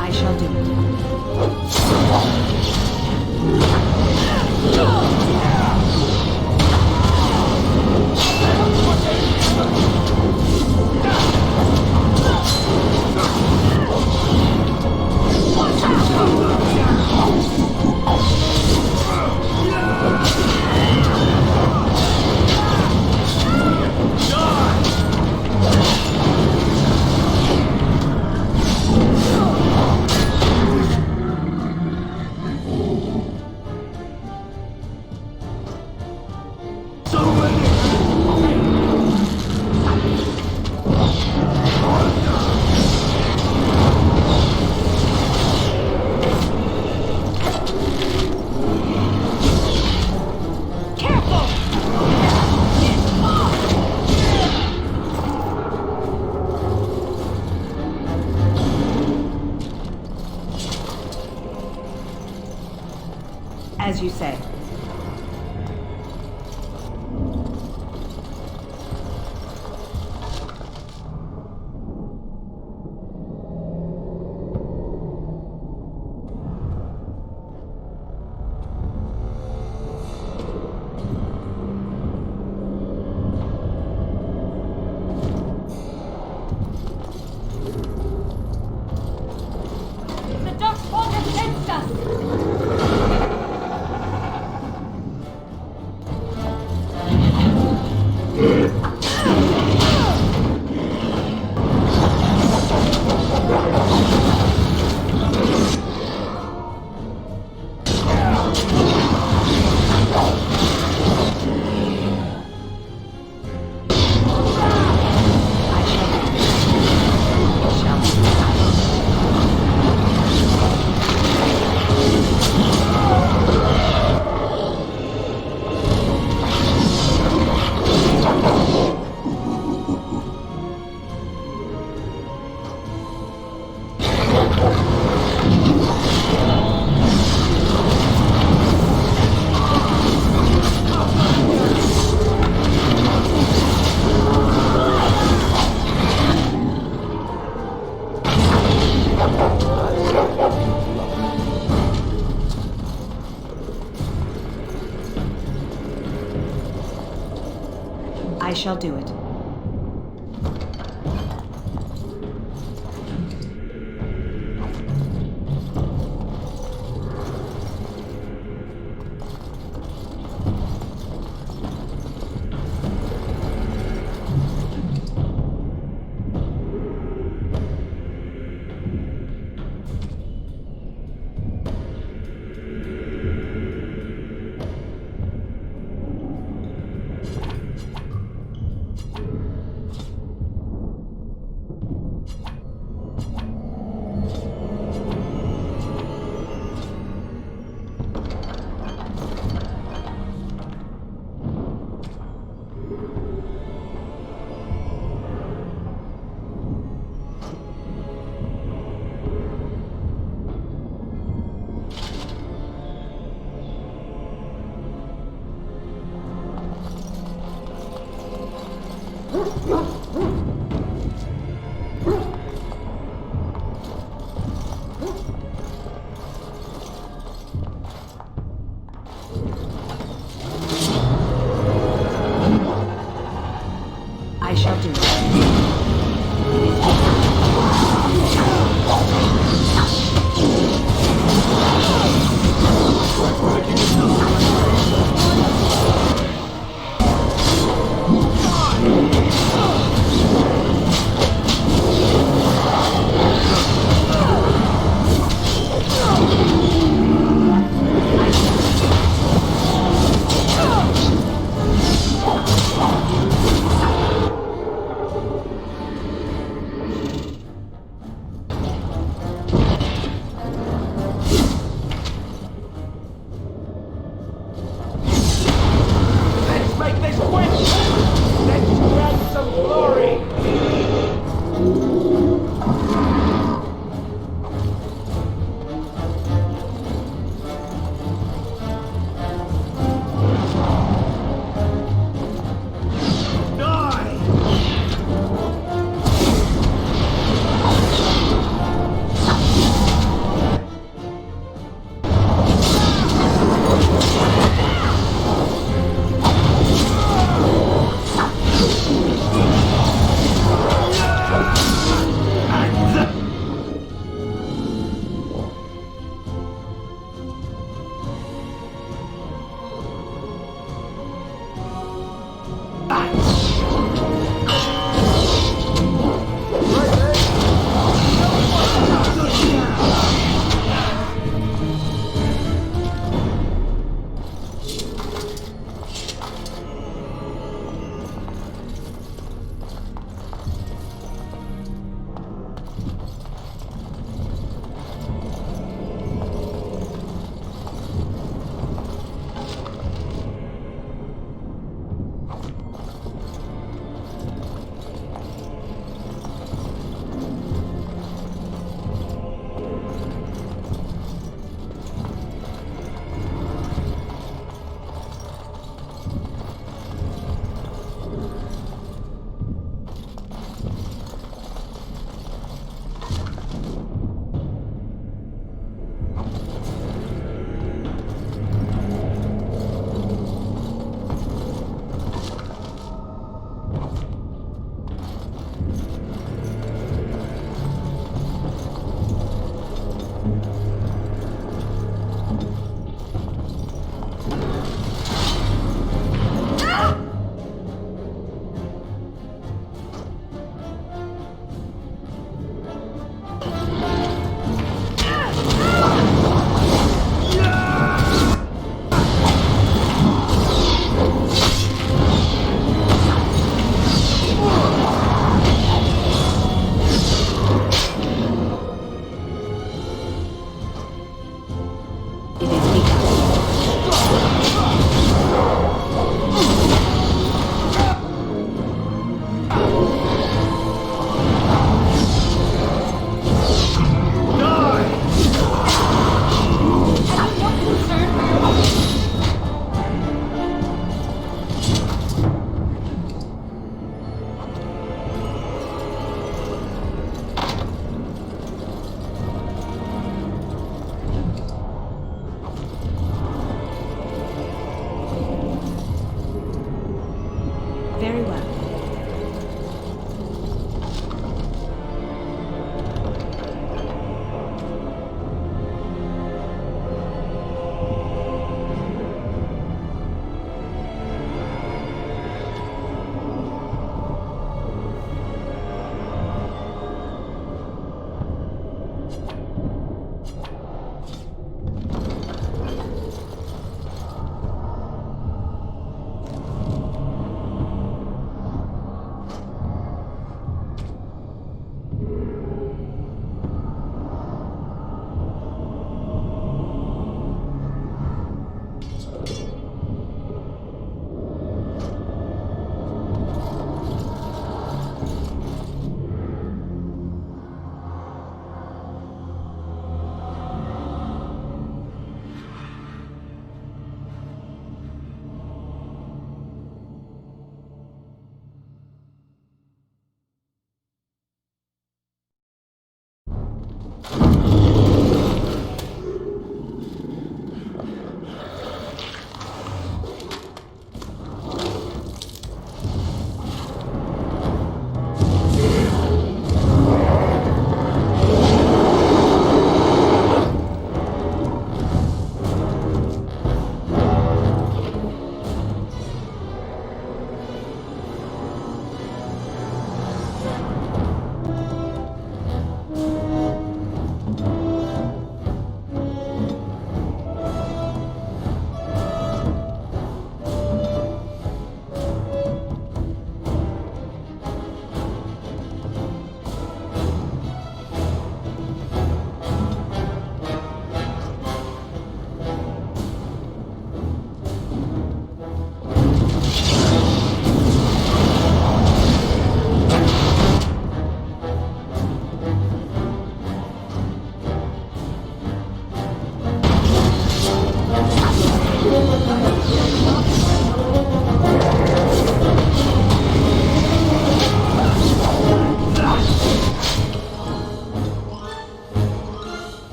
I shall do as you say. The darkspawn has sensed us! I shall do it.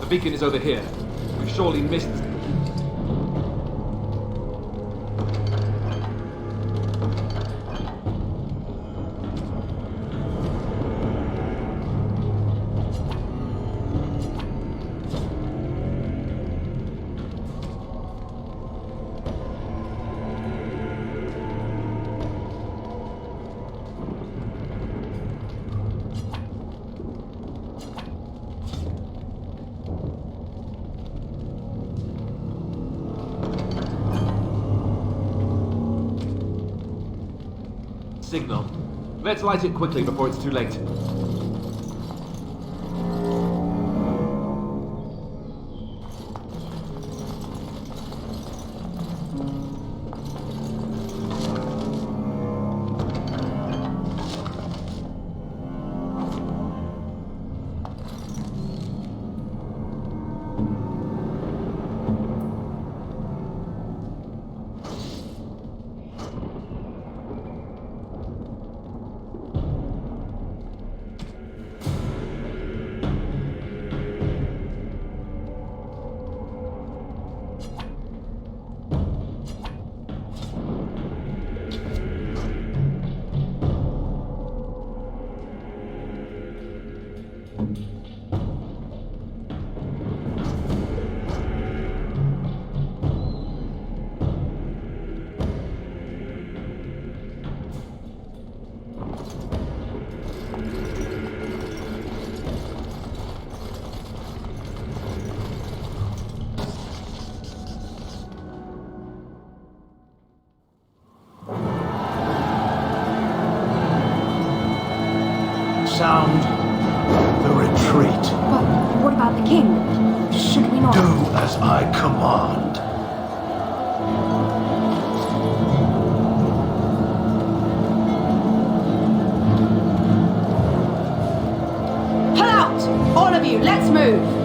The beacon is over here. We've surely missed... signal. Let's light it quickly before it's too late. Sound the retreat. But what about the king? Should we not... Do as I command. Pull out! All of you, let's move!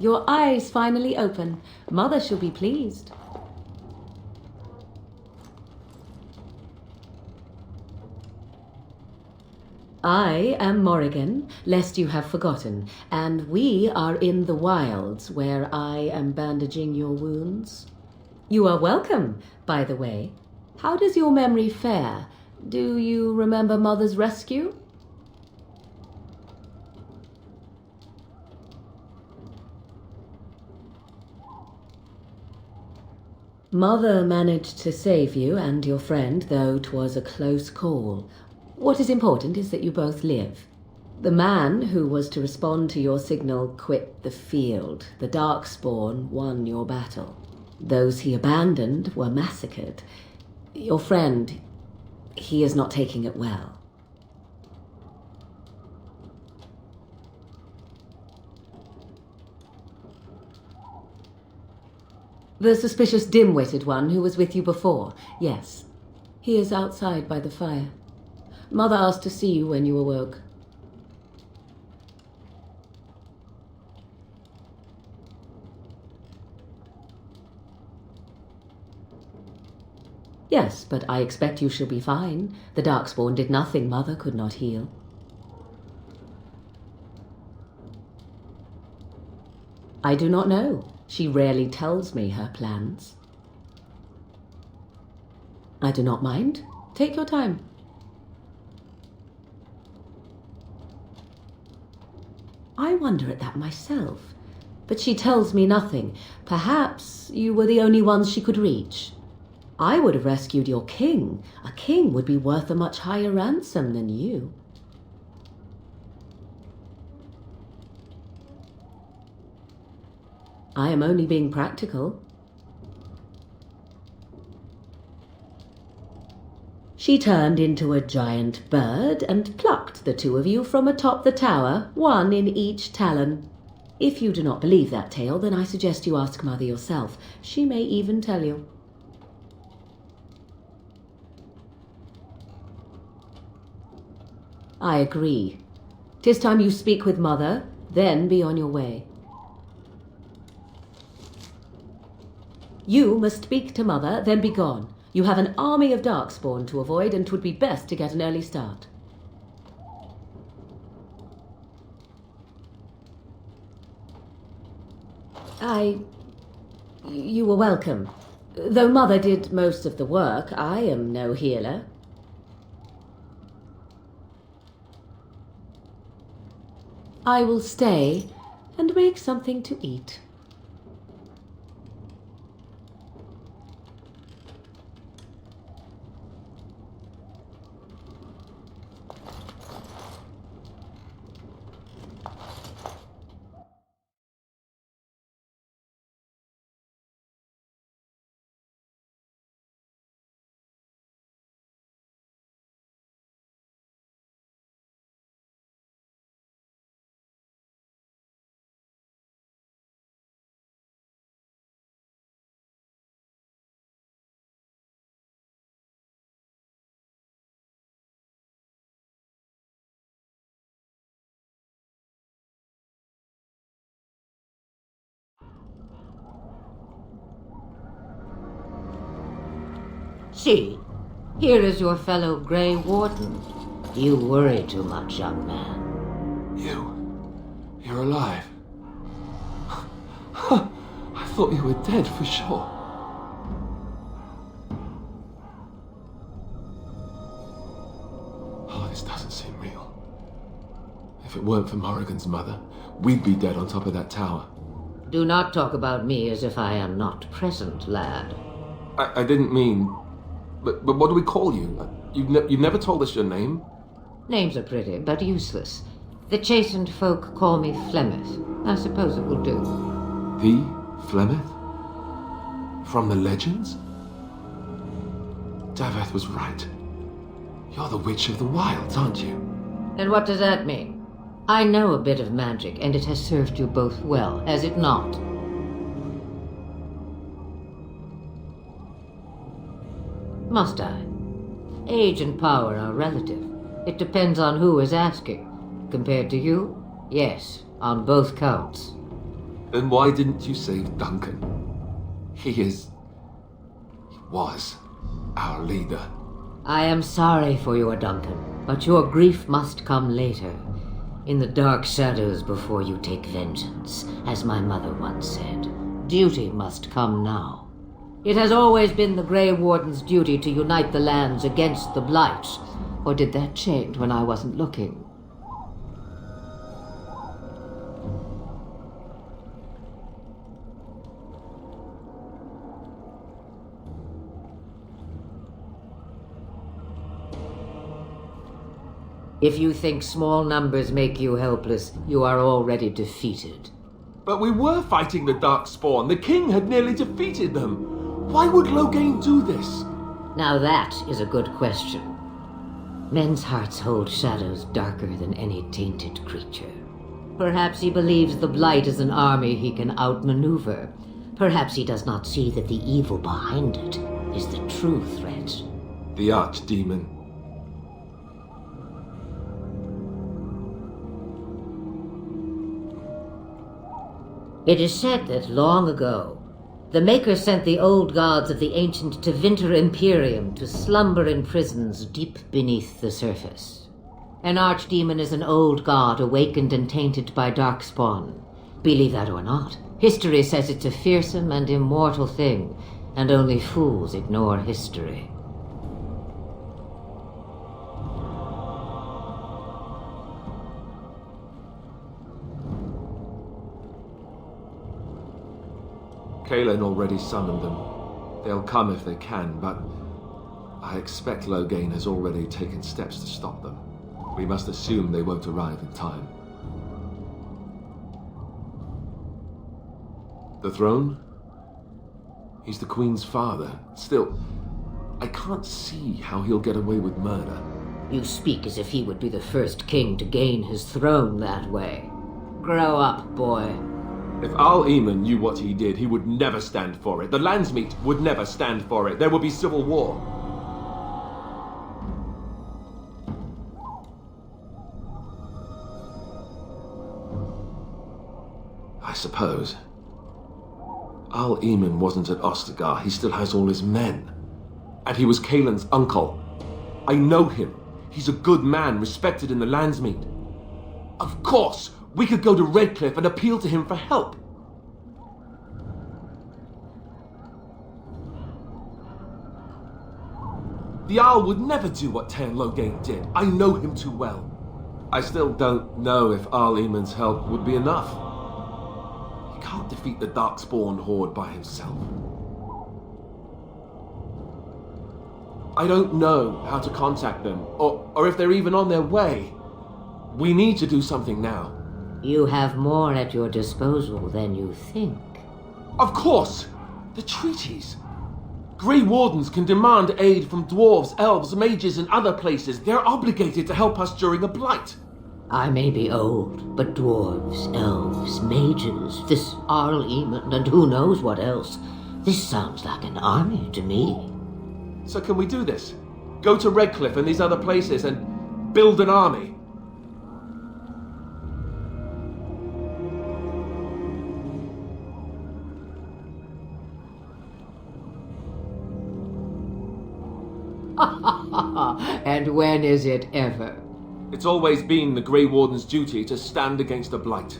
your eyes finally open. Mother shall be pleased. I am Morrigan, lest you have forgotten, and we are in the wilds where I am bandaging your wounds. You are welcome, by the way. How does your memory fare? Do you remember Mother's rescue? Mother managed to save you and your friend, though 'twas a close call. What is important is that you both live. The man who was to respond to your signal quit the field. The Darkspawn won your battle. Those he abandoned were massacred. Your friend, he is not taking it well. The suspicious dim-witted one who was with you before, yes. He is outside by the fire. Mother asked to see you when you awoke. Yes, but I expect you shall be fine. The Darkspawn did nothing Mother could not heal. I do not know. She rarely tells me her plans. I do not mind. Take your time. I wonder at that myself, but she tells me nothing. Perhaps you were the only ones she could reach. I would have rescued your king. A king would be worth a much higher ransom than you. I am only being practical. She turned into a giant bird and plucked the two of you from atop the tower, one in each talon. If you do not believe that tale, then I suggest you ask Mother yourself. She may even tell you. I agree. 'Tis time you speak with Mother, then be on your way. You must speak to Mother, then be gone. You have an army of Darkspawn to avoid, and 'twould be best to get an early start. You were welcome. Though Mother did most of the work, I am no healer. I will stay and make something to eat. See, here is your fellow Grey Warden. You worry too much, young man. You're alive. I thought you were dead for sure. Oh, this doesn't seem real. If it weren't for Morrigan's mother, we'd be dead on top of that tower. Do not talk about me as if I am not present, lad. I didn't mean... But what do we call you? You've never told us your name? Names are pretty, but useless. The chastened folk call me Flemeth. I suppose it will do. The Flemeth? From the legends? Daveth was right. You're the Witch of the Wilds, aren't you? And what does that mean? I know a bit of magic, and it has served you both well, has it not? Must I? Age and power are relative. It depends on who is asking. Compared to you, yes, on both counts. Then why didn't you save Duncan? He was our leader. I am sorry for your Duncan, but your grief must come later. In the dark shadows before you take vengeance, as my mother once said. Duty must come now. It has always been the Grey Warden's duty to unite the lands against the Blight. Or did that change when I wasn't looking? If you think small numbers make you helpless, you are already defeated. But we were fighting the Darkspawn. The king had nearly defeated them. Why would Loghain do this? Now that is a good question. Men's hearts hold shadows darker than any tainted creature. Perhaps he believes the Blight is an army he can outmaneuver. Perhaps he does not see that the evil behind it is the true threat. The Archdemon. It is said that long ago, the Maker sent the old gods of the ancient Tevinter Imperium to slumber in prisons deep beneath the surface. An archdemon is an old god awakened and tainted by Darkspawn. Believe that or not, history says it's a fearsome and immortal thing, and only fools ignore history. Kaelin already summoned them. They'll come if they can, but I expect Loghain has already taken steps to stop them. We must assume they won't arrive in time. The throne? He's the Queen's father. Still, I can't see how he'll get away with murder. You speak as if he would be the first king to gain his throne that way. Grow up, boy. If Al-Eamon knew what he did, he would never stand for it. The Landsmeet would never stand for it. There would be civil war. I suppose. Al-Eamon wasn't at Ostagar. He still has all his men. And he was Kaelin's uncle. I know him. He's a good man, respected in the Landsmeet. Of course! We could go to Redcliffe and appeal to him for help. The Owl would never do what Tan Loghain did. I know him too well. I still don't know if Al-Eamon's help would be enough. He can't defeat the Darkspawn horde by himself. I don't know how to contact them, or if they're even on their way. We need to do something now. You have more at your disposal than you think. Of course! The treaties! Grey Wardens can demand aid from dwarves, elves, mages, and other places. They're obligated to help us during a blight. I may be old, but dwarves, elves, mages, this Al-Eamon, and who knows what else. This sounds like an army to me. So can we do this? Go to Redcliffe and these other places and build an army? And when is it ever? It's always been the Grey Warden's duty to stand against the Blight.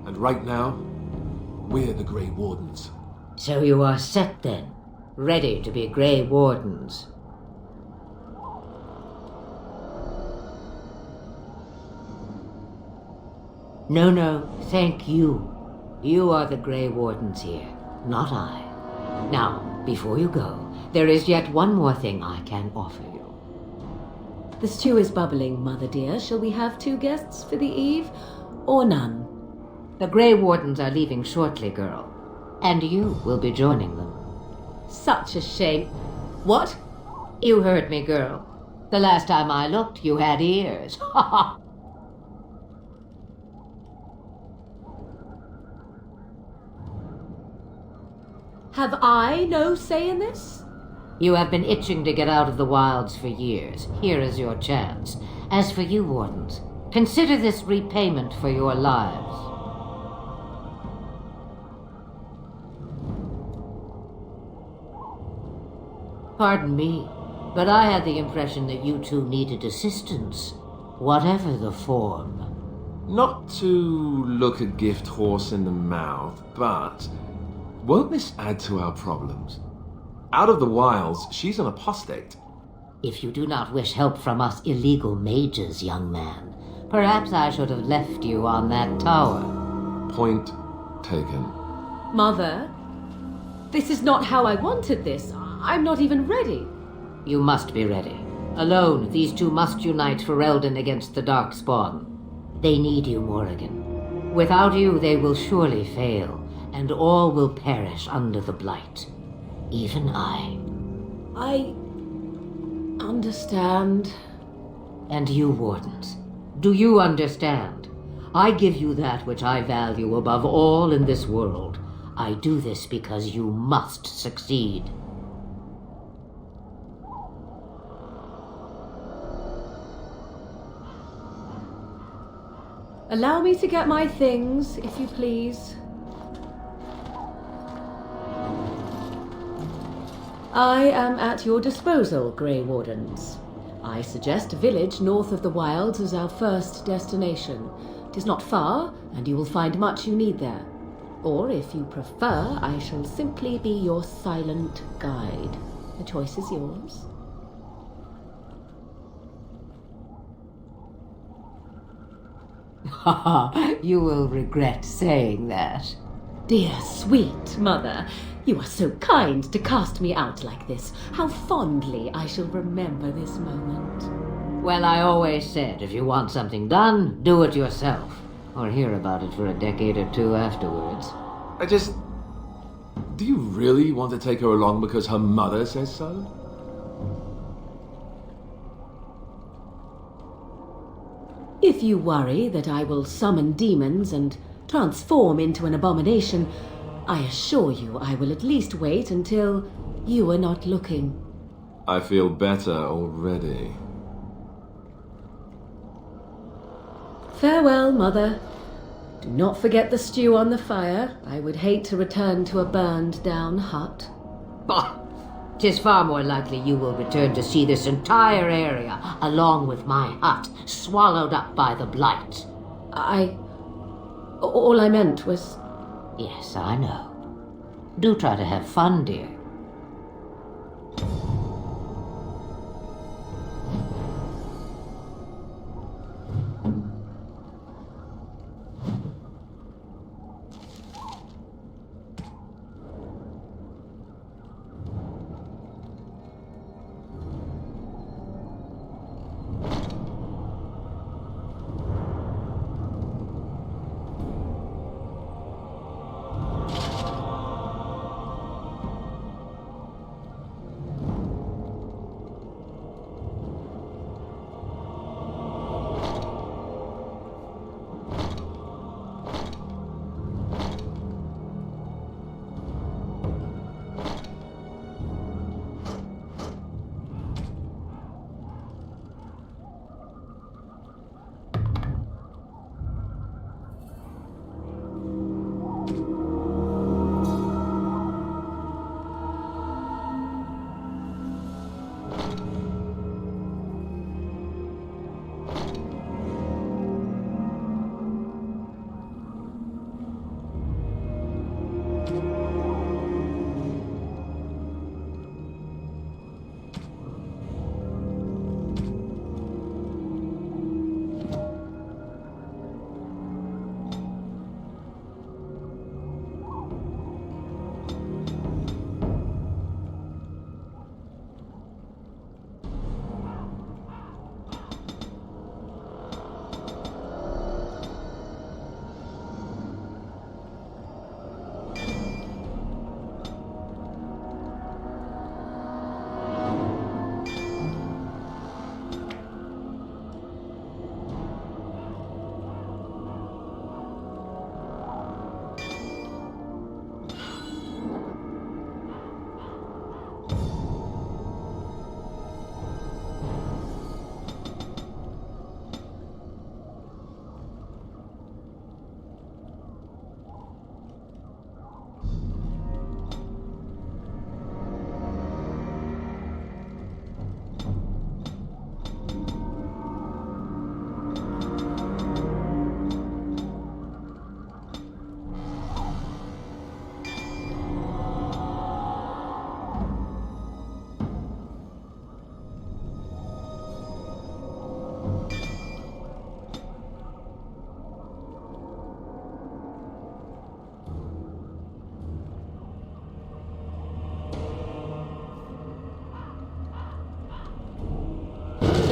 And right now, we're the Grey Wardens. So you are set then, ready to be Grey Wardens. No, thank you. You are the Grey Wardens here, not I. Now, before you go, there is yet one more thing I can offer you. The stew is bubbling, Mother dear. Shall we have 2 guests for the eve, or none? The Grey Wardens are leaving shortly, girl. And you will be joining them. Such a shame. What? You heard me, girl. The last time I looked, you had ears. Have I no say in this? You have been itching to get out of the wilds for years. Here is your chance. As for you, Wardens, consider this repayment for your lives. Pardon me, but I had the impression that you two needed assistance, whatever the form. Not to look a gift horse in the mouth, but won't this add to our problems? Out of the wilds, she's an apostate. If you do not wish help from us illegal mages, young man, perhaps I should have left you on that tower. Point taken. Mother, this is not how I wanted this. I'm not even ready. You must be ready. Alone, these two must unite for Eldon against the Darkspawn. They need you, Morrigan. Without you, they will surely fail, and all will perish under the Blight. Even I. I understand. And you, Wardens, do you understand? I give you that which I value above all in this world. I do this because you must succeed. Allow me to get my things, if you please. I am at your disposal, Grey Wardens. I suggest a village north of the wilds as our first destination. It is not far, and you will find much you need there. Or, if you prefer, I shall simply be your silent guide. The choice is yours. Haha, you will regret saying that. Dear sweet mother, you are so kind to cast me out like this. How fondly I shall remember this moment. Well, I always said, if you want something done, do it yourself. Or hear about it for a decade or two afterwards. Do you really want to take her along because her mother says so? If you worry that I will summon demons and transform into an abomination, I assure you I will at least wait until you are not looking. I feel better already. Farewell, Mother. Do not forget the stew on the fire. I would hate to return to a burned-down hut. Bah! 'Tis far more likely you will return to see this entire area, along with my hut, swallowed up by the Blight. All I meant was... Yes, I know. Do try to have fun, dear.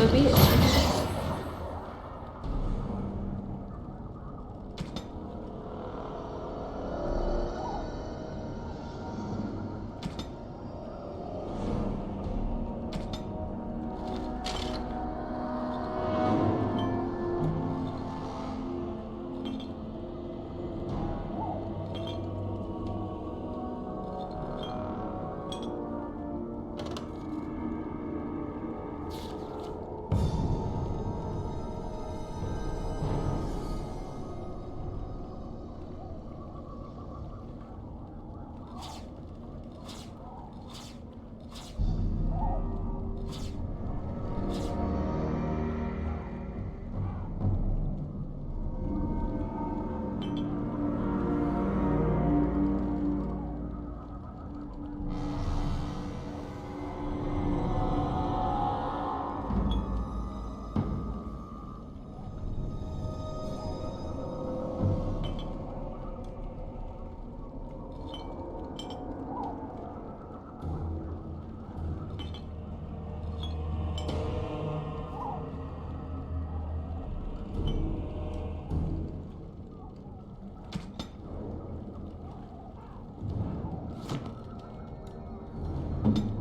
So be it.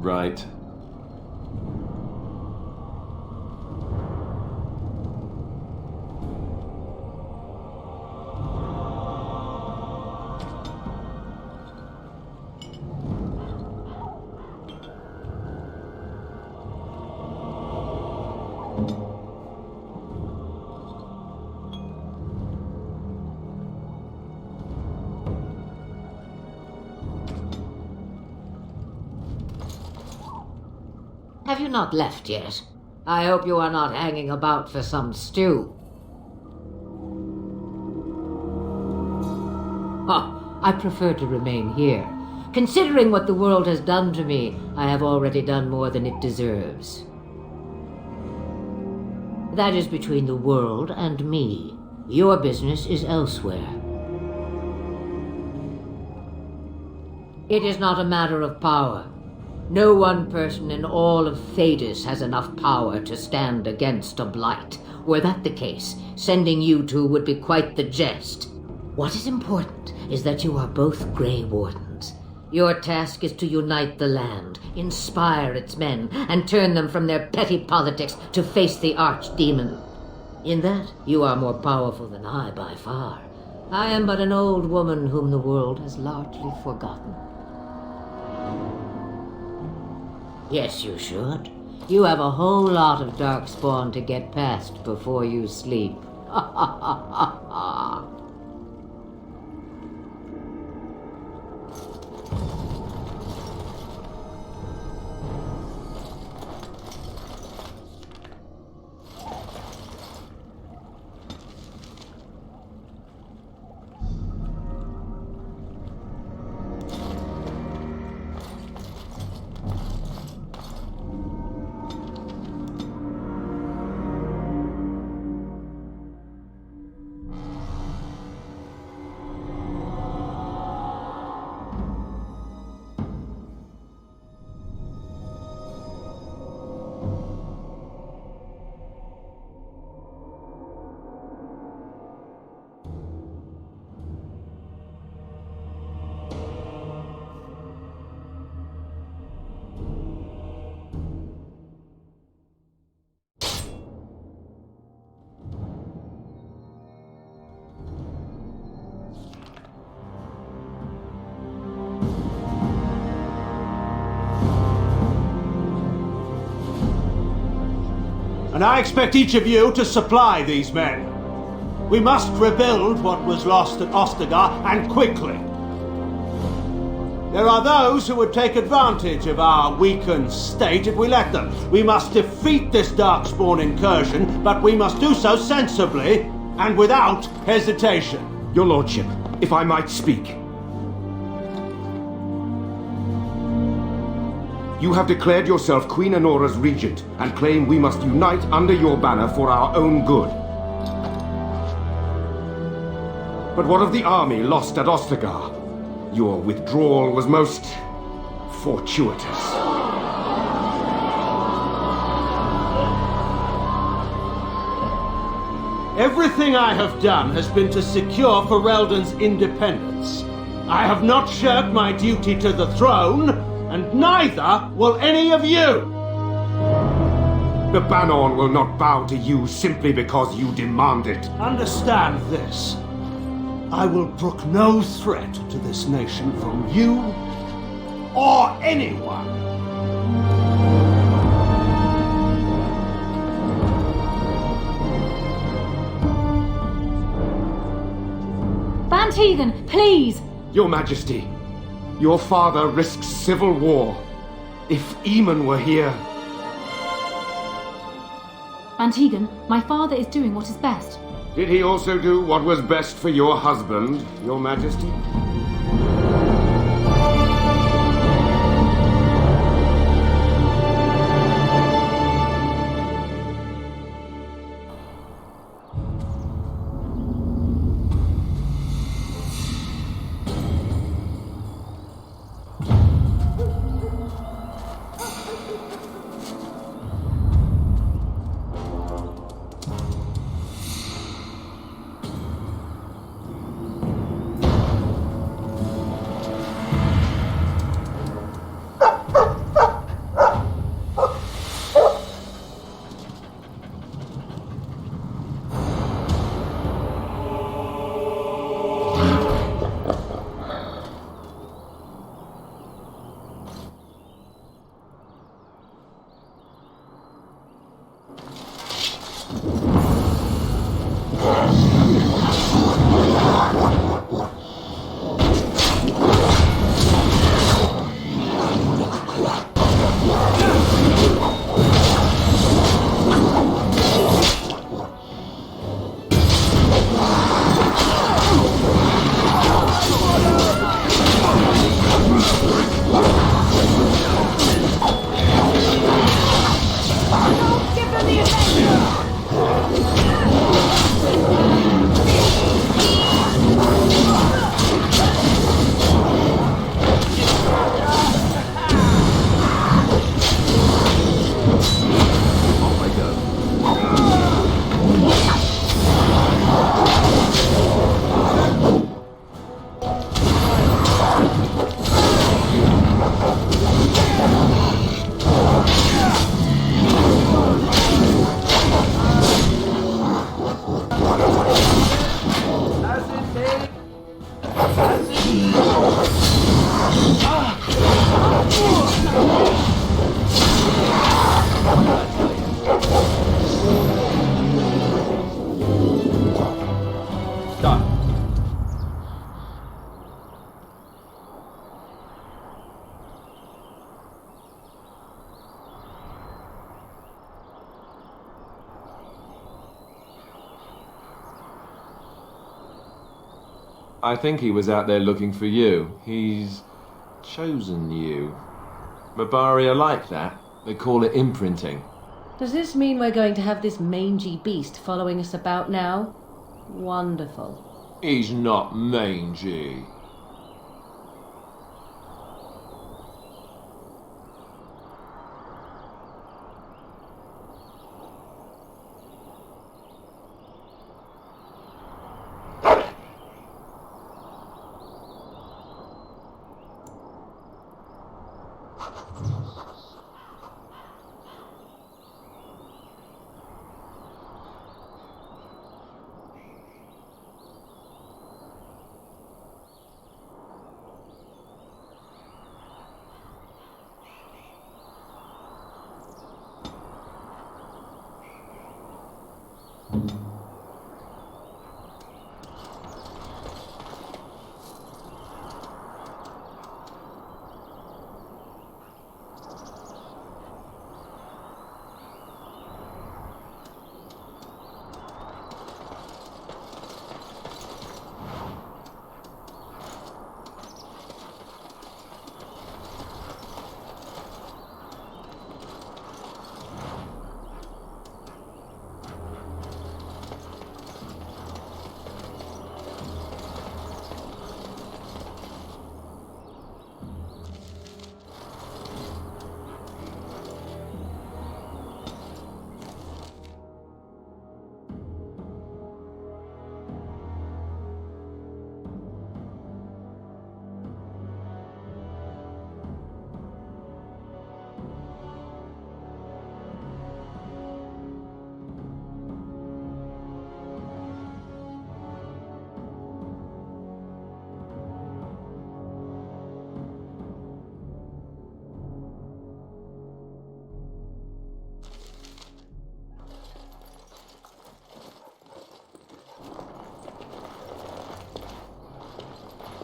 Right. Have you not left yet? I hope you are not hanging about for some stew. Oh, I prefer to remain here. Considering what the world has done to me, I have already done more than it deserves. That is between the world and me. Your business is elsewhere. It is not a matter of power. No one person in all of Thedas has enough power to stand against a blight. Were that the case, sending you two would be quite the jest. What is important is that you are both Grey Wardens. Your task is to unite the land, inspire its men, and turn them from their petty politics to face the archdemon. In that, you are more powerful than I by far. I am but an old woman whom the world has largely forgotten. Yes, you should. You have a whole lot of darkspawn to get past before you sleep. Ha ha ha ha ha! And I expect each of you to supply these men. We must rebuild what was lost at Ostagar, and quickly. There are those who would take advantage of our weakened state if we let them. We must defeat this Darkspawn incursion, but we must do so sensibly and without hesitation. Your Lordship, if I might speak. You have declared yourself Queen Anora's regent and claim we must unite under your banner for our own good. But what of the army lost at Ostagar? Your withdrawal was most fortuitous. Everything I have done has been to secure Ferelden's independence. I have not shirked my duty to the throne, and neither will any of you! The Banorn will not bow to you simply because you demand it. Understand this. I will brook no threat to this nation from you or anyone. Van Tegan, please! Your Majesty, your father risks civil war. If Eamon were here... Van Tegan, my father is doing what is best. Did he also do what was best for your husband, Your Majesty? I think he was out there looking for you. He's chosen you. Mabari are like that. They call it imprinting. Does this mean we're going to have this mangy beast following us about now? Wonderful. He's not mangy.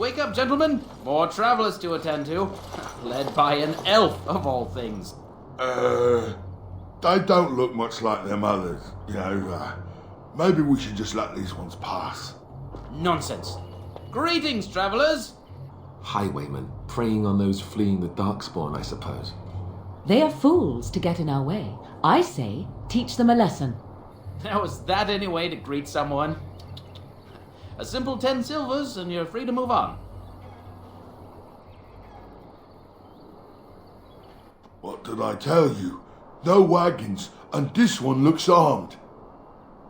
Wake up, gentlemen! More travelers to attend to. Led by an elf, of all things. They don't look much like them others. You know, maybe we should just let these ones pass. Nonsense. Greetings, travelers! Highwaymen, preying on those fleeing the Darkspawn, I suppose. They are fools to get in our way. I say, teach them a lesson. Now, is that any way to greet someone? A simple 10 silvers and you're free to move on. What did I tell you? No wagons, and this one looks armed.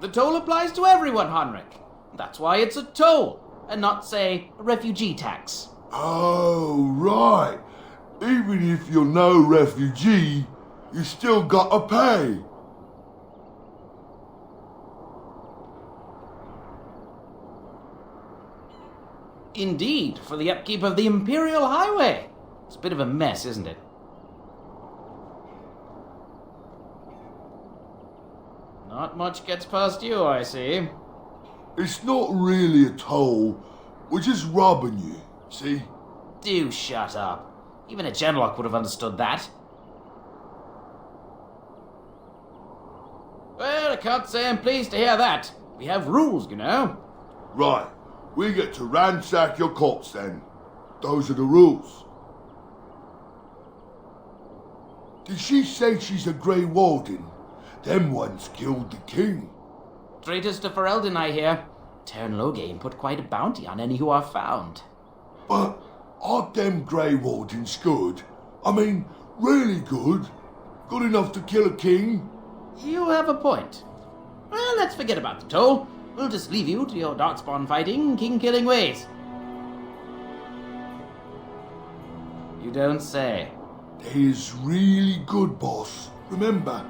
The toll applies to everyone, Heinrich. That's why it's a toll, and not, say, a refugee tax. Oh, right. Even if you're no refugee, you still gotta pay. Indeed, for the upkeep of the Imperial Highway. It's a bit of a mess, isn't it? Not much gets past you, I see. It's not really a toll. We're just robbing you, see? Do shut up. Even a Genlock would have understood that. Well, I can't say I'm pleased to hear that. We have rules, you know. Right. We get to ransack your corpse then. Those are the rules. Did she say she's a Grey Warden? Them ones killed the king. Traitors to Ferelden, I hear. Tern Loghain put quite a bounty on any who are found. But aren't them Grey Wardens good? I mean, really good? Good enough to kill a king? You have a point. Well, let's forget about the toll. We'll just leave you to your darkspawn fighting, king-killing ways. You don't say. They is really good, boss. Remember?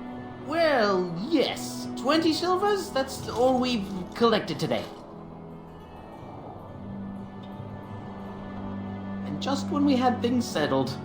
Well, yes. 20 silvers? That's all we've collected today. And just when we had things settled.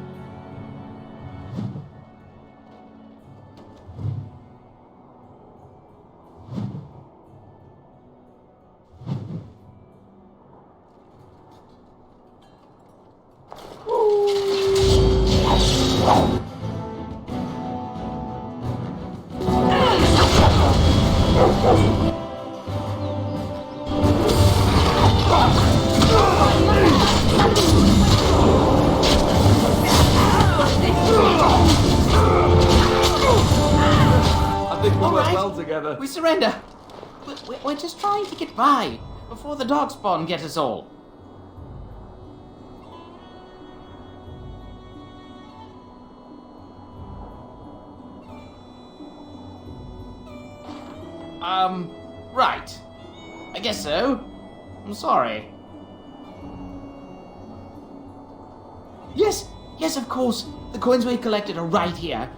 Together. We surrender. We're just trying to get by before the Darkspawn get us all. Right. I guess so. I'm sorry. Yes, of course. The coins we collected are right here.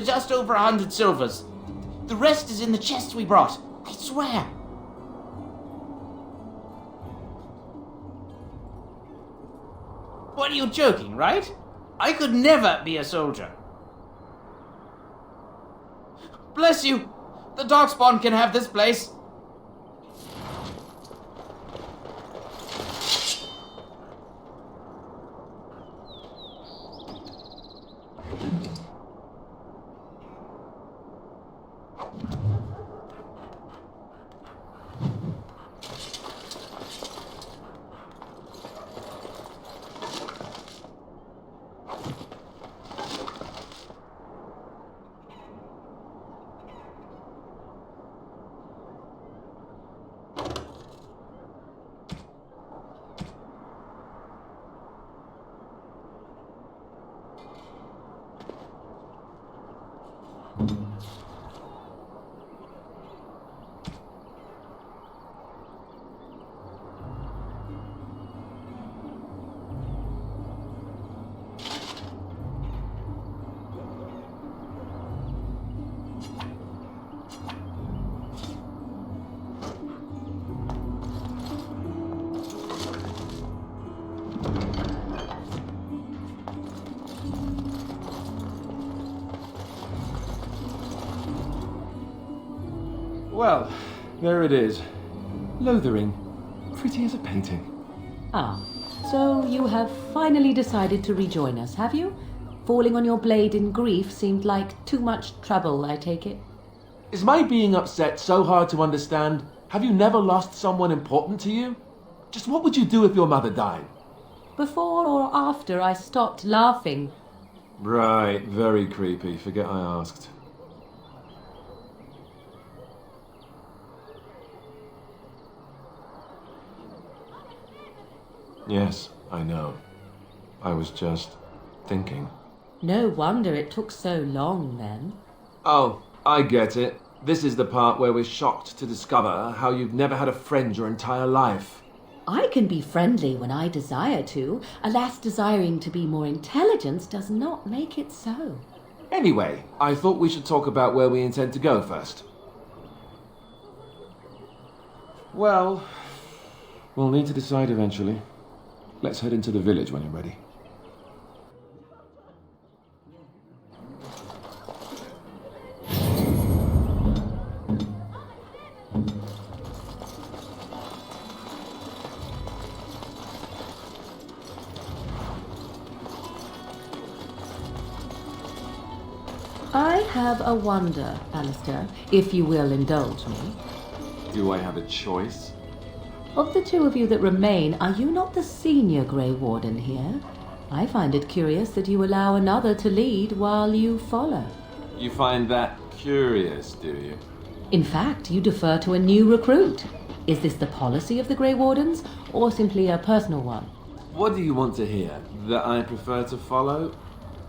Just over 100 silvers. The rest is in the chests we brought. I swear. What, are you joking, right? I could never be a soldier. Bless you. The Darkspawn can have this place. Well, there it is. Lothering. Pretty as a painting. Ah, So you have finally decided to rejoin us, have you? Falling on your blade in grief seemed like too much trouble, I take it. Is my being upset so hard to understand? Have you never lost someone important to you? Just what would you do if your mother died? Before or after I stopped laughing. Right, very creepy. Forget I asked. Yes, I know. I was just thinking. No wonder it took so long, then. Oh, I get it. This is the part where we're shocked to discover how you've never had a friend your entire life. I can be friendly when I desire to. Alas, desiring to be more intelligent does not make it so. Anyway, I thought we should talk about where we intend to go first. Well, we'll need to decide eventually. Let's head into the village when you're ready. I have a wonder, Alistair, if you will indulge me. Do I have a choice? Of the two of you that remain, are you not the senior Grey Warden here? I find it curious that you allow another to lead while you follow. You find that curious, do you? In fact, you defer to a new recruit. Is this the policy of the Grey Wardens, or simply a personal one? What do you want to hear? That I prefer to follow?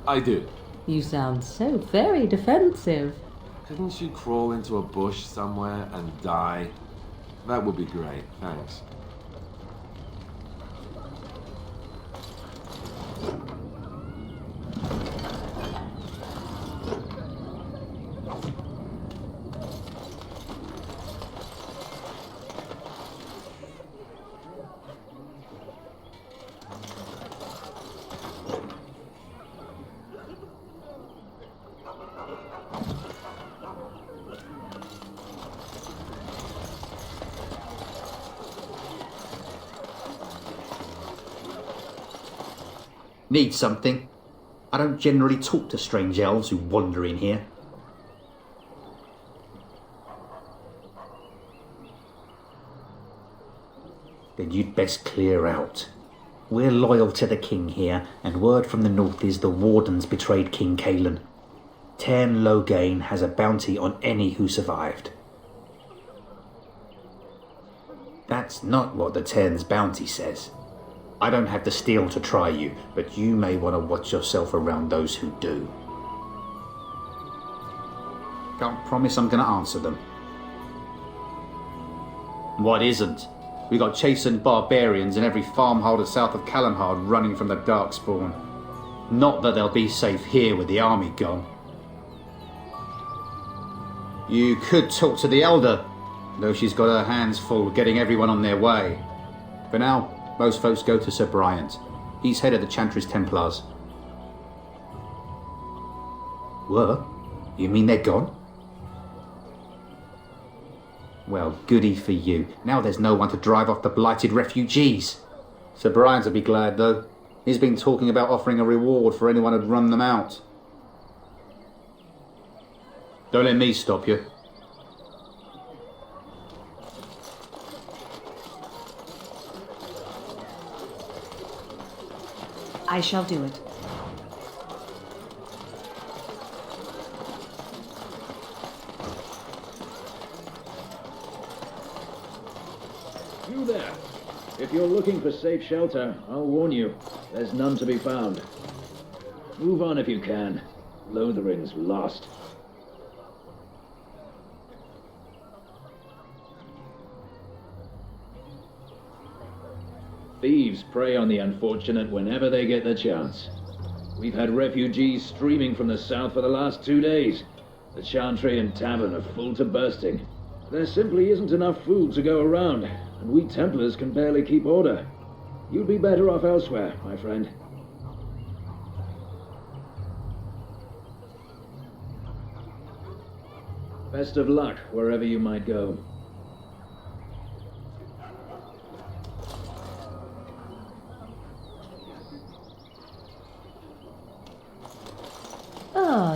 I do. You sound so very defensive. Couldn't you crawl into a bush somewhere and die? That would be great, thanks. Need something? I don't generally talk to strange elves who wander in here. Then you'd best clear out. We're loyal to the king here, and word from the north is the Wardens betrayed King Kalen. Tairn Logain has a bounty on any who survived. That's not what the Tairn's bounty says. I don't have the steel to try you, but you may want to watch yourself around those who do. Can't promise I'm going to answer them. What isn't? We got chastened barbarians in every farmholder south of Callanhard running from the Darkspawn. Not that they'll be safe here with the army gone. You could talk to the Elder, though she's got her hands full getting everyone on their way. For now, most folks go to Sir Bryant. He's head of the Chantry's Templars. What? You mean they're gone? Well, goody for you. Now there's no one to drive off the blighted refugees. Sir Bryant will be glad, though. He's been talking about offering a reward for anyone who'd run them out. Don't let me stop you. I shall do it. You there. If you're looking for safe shelter, I'll warn you, there's none to be found. Move on if you can. Lothering's lost. Thieves prey on the unfortunate whenever they get the chance. We've had refugees streaming from the south for the last 2 days. The Chantry and Tavern are full to bursting. There simply isn't enough food to go around, and we Templars can barely keep order. You'd be better off elsewhere, my friend. Best of luck wherever you might go.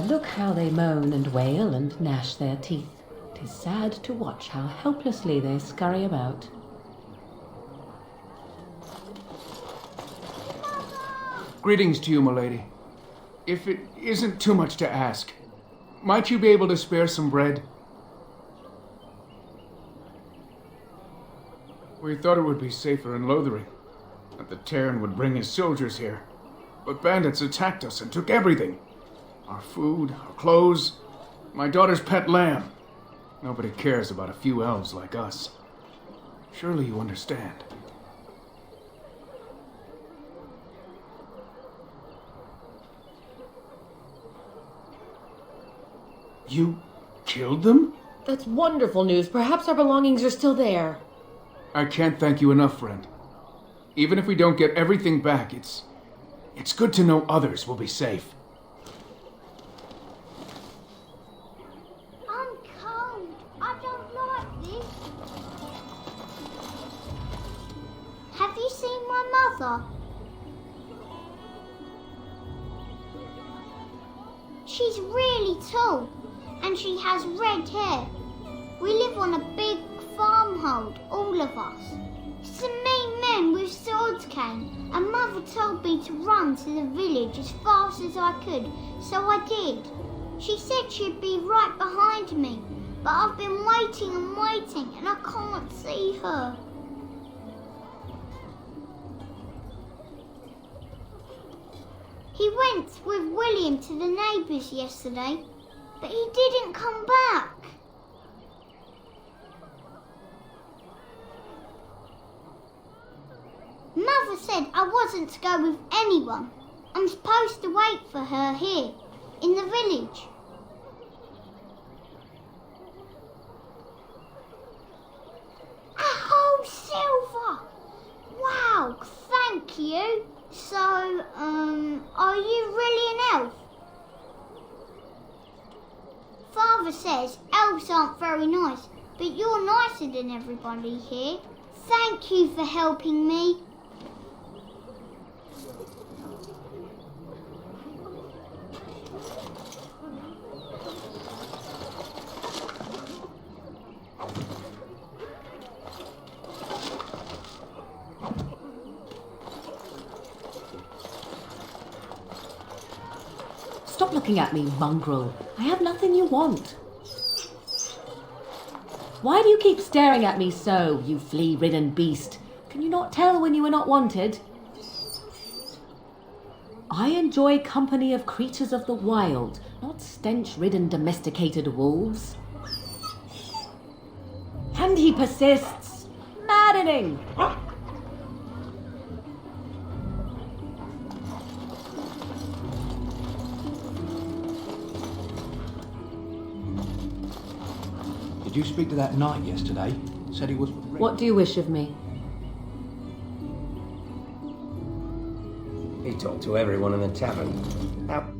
look how they moan and wail and gnash their teeth. 'Tis sad to watch how helplessly they scurry about. Greetings to you, milady. If it isn't too much to ask, might you be able to spare some bread? We thought it would be safer in Lothering, that the Terran would bring his soldiers here. But bandits attacked us and took everything. Our food, our clothes, my daughter's pet lamb. Nobody cares about a few elves like us. Surely you understand. You killed them? That's wonderful news. Perhaps our belongings are still there. I can't thank you enough, friend. Even if we don't get everything back, it's good to know others will be safe. I'm cold. I don't like this. Have you seen my mother? She's really tall, and she has red hair. We live on a big farmhold, all of us. Some mean men with swords came, and Mother told me to run to the village as fast as I could, so I did. She said she'd be right behind me, but I've been waiting and waiting, and I can't see her. He went with William to the neighbours yesterday, but he didn't come back. Mother said I wasn't to go with anyone. I'm supposed to wait for her here, in the village. A whole silver! Wow, thank you. So, are you really an elf? Father says elves aren't very nice, but you're nicer than everybody here. Thank you for helping me. Stop looking at me, mongrel. I have nothing you want. Why do you keep staring at me so, you flea-ridden beast? Can you not tell when you are not wanted? I enjoy company of creatures of the wild, not stench-ridden domesticated wolves. And he persists. Maddening! Did you speak to that knight yesterday? Said he was... What do you wish of me? He talked to everyone in the tavern. How...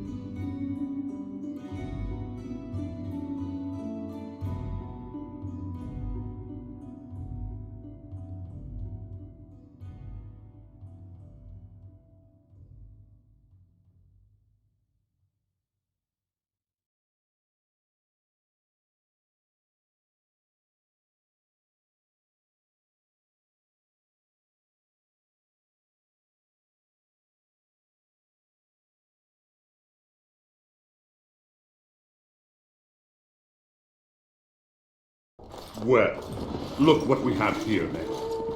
Well, look what we have here, men.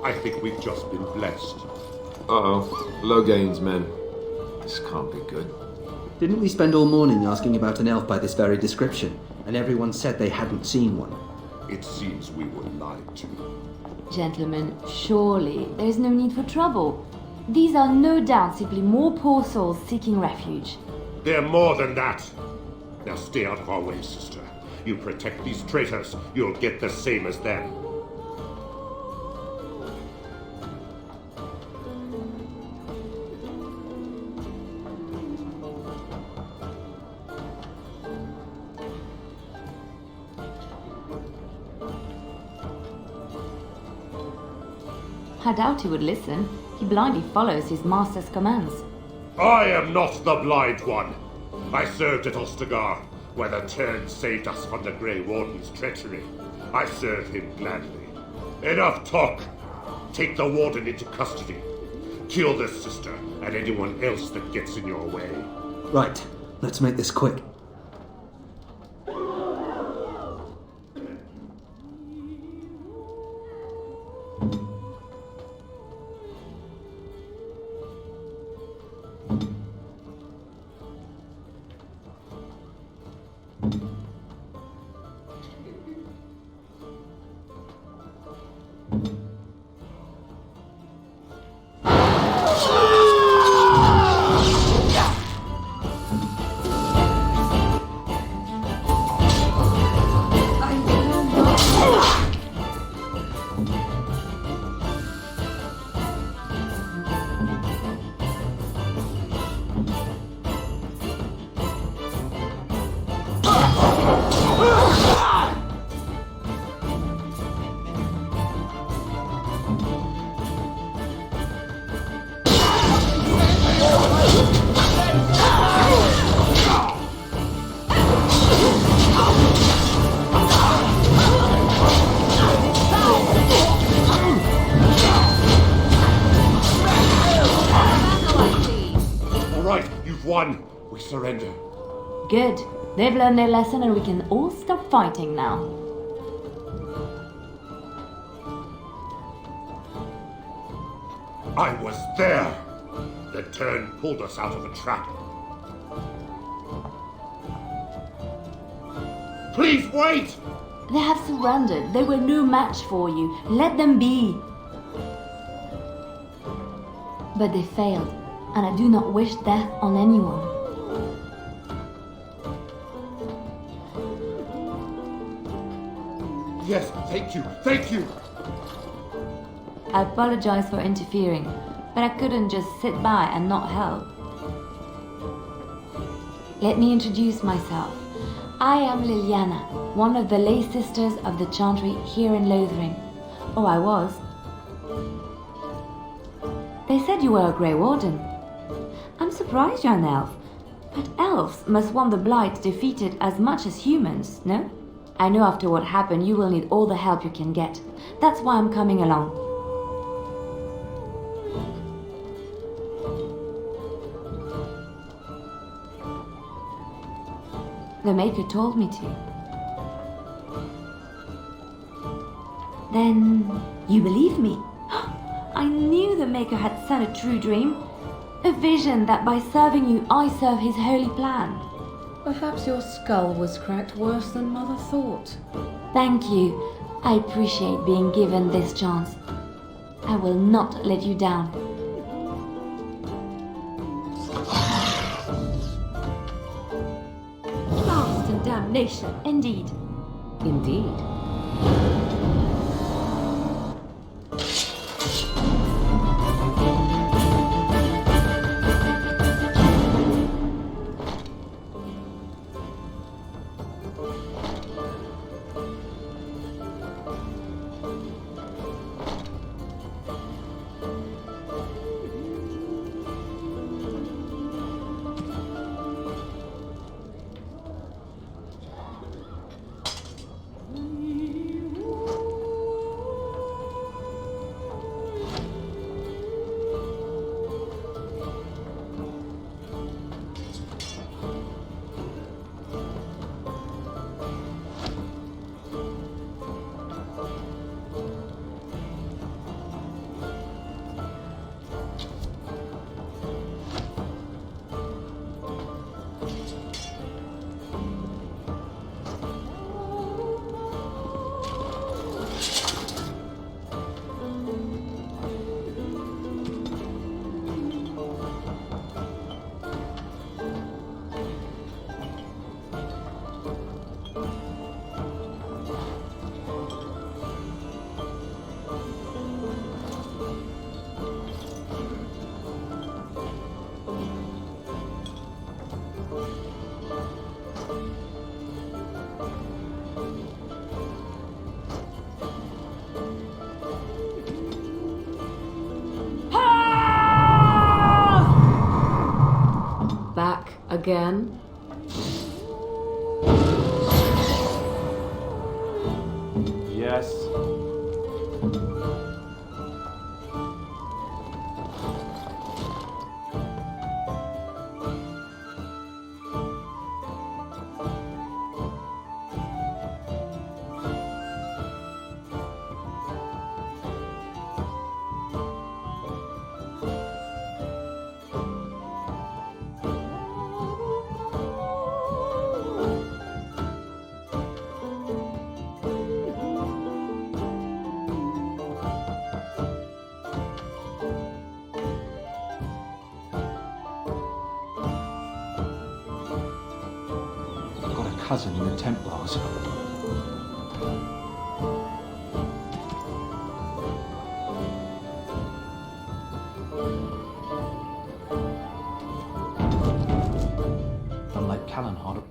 I think we've just been blessed. Uh-oh. Loghain's men. This can't be good. Didn't we spend all morning asking about an elf by this very description, and everyone said they hadn't seen one? It seems we were lied to. Gentlemen, surely there's no need for trouble. These are no doubt simply more poor souls seeking refuge. They're more than that. Now stay out of our way, sister. You protect these traitors, you'll get the same as them. I doubt he would listen. He blindly follows his master's commands. I am not the blind one. I served at Ostagar, where the Tern saved us from the Grey Warden's treachery. I serve him gladly. Enough talk! Take the Warden into custody. Kill the sister and anyone else that gets in your way. Right, let's make this quick. Won. We surrender. Good. They've learned their lesson and we can all stop fighting now. I was there. The Tern pulled us out of a trap. Please wait! They have surrendered. They were no match for you. Let them be. But they failed, and I do not wish death on anyone. Yes, thank you, thank you! I apologize for interfering, but I couldn't just sit by and not help. Let me introduce myself. I am Liliana, one of the lay sisters of the Chantry here in Lothering. Oh, I was. They said you were a Grey Warden. I'm surprised you're an elf, but elves must want the Blight defeated as much as humans, no? I know after what happened you will need all the help you can get. That's why I'm coming along. The Maker told me to. Then you believe me? I knew the Maker had sent a true dream. A vision that by serving you, I serve his holy plan. Perhaps your skull was cracked worse than Mother thought. Thank you. I appreciate being given this chance. I will not let you down. Blast and damnation. Indeed. Indeed. Back again? Yes. I've got a cousin in the Templars. Unlike Callanhod,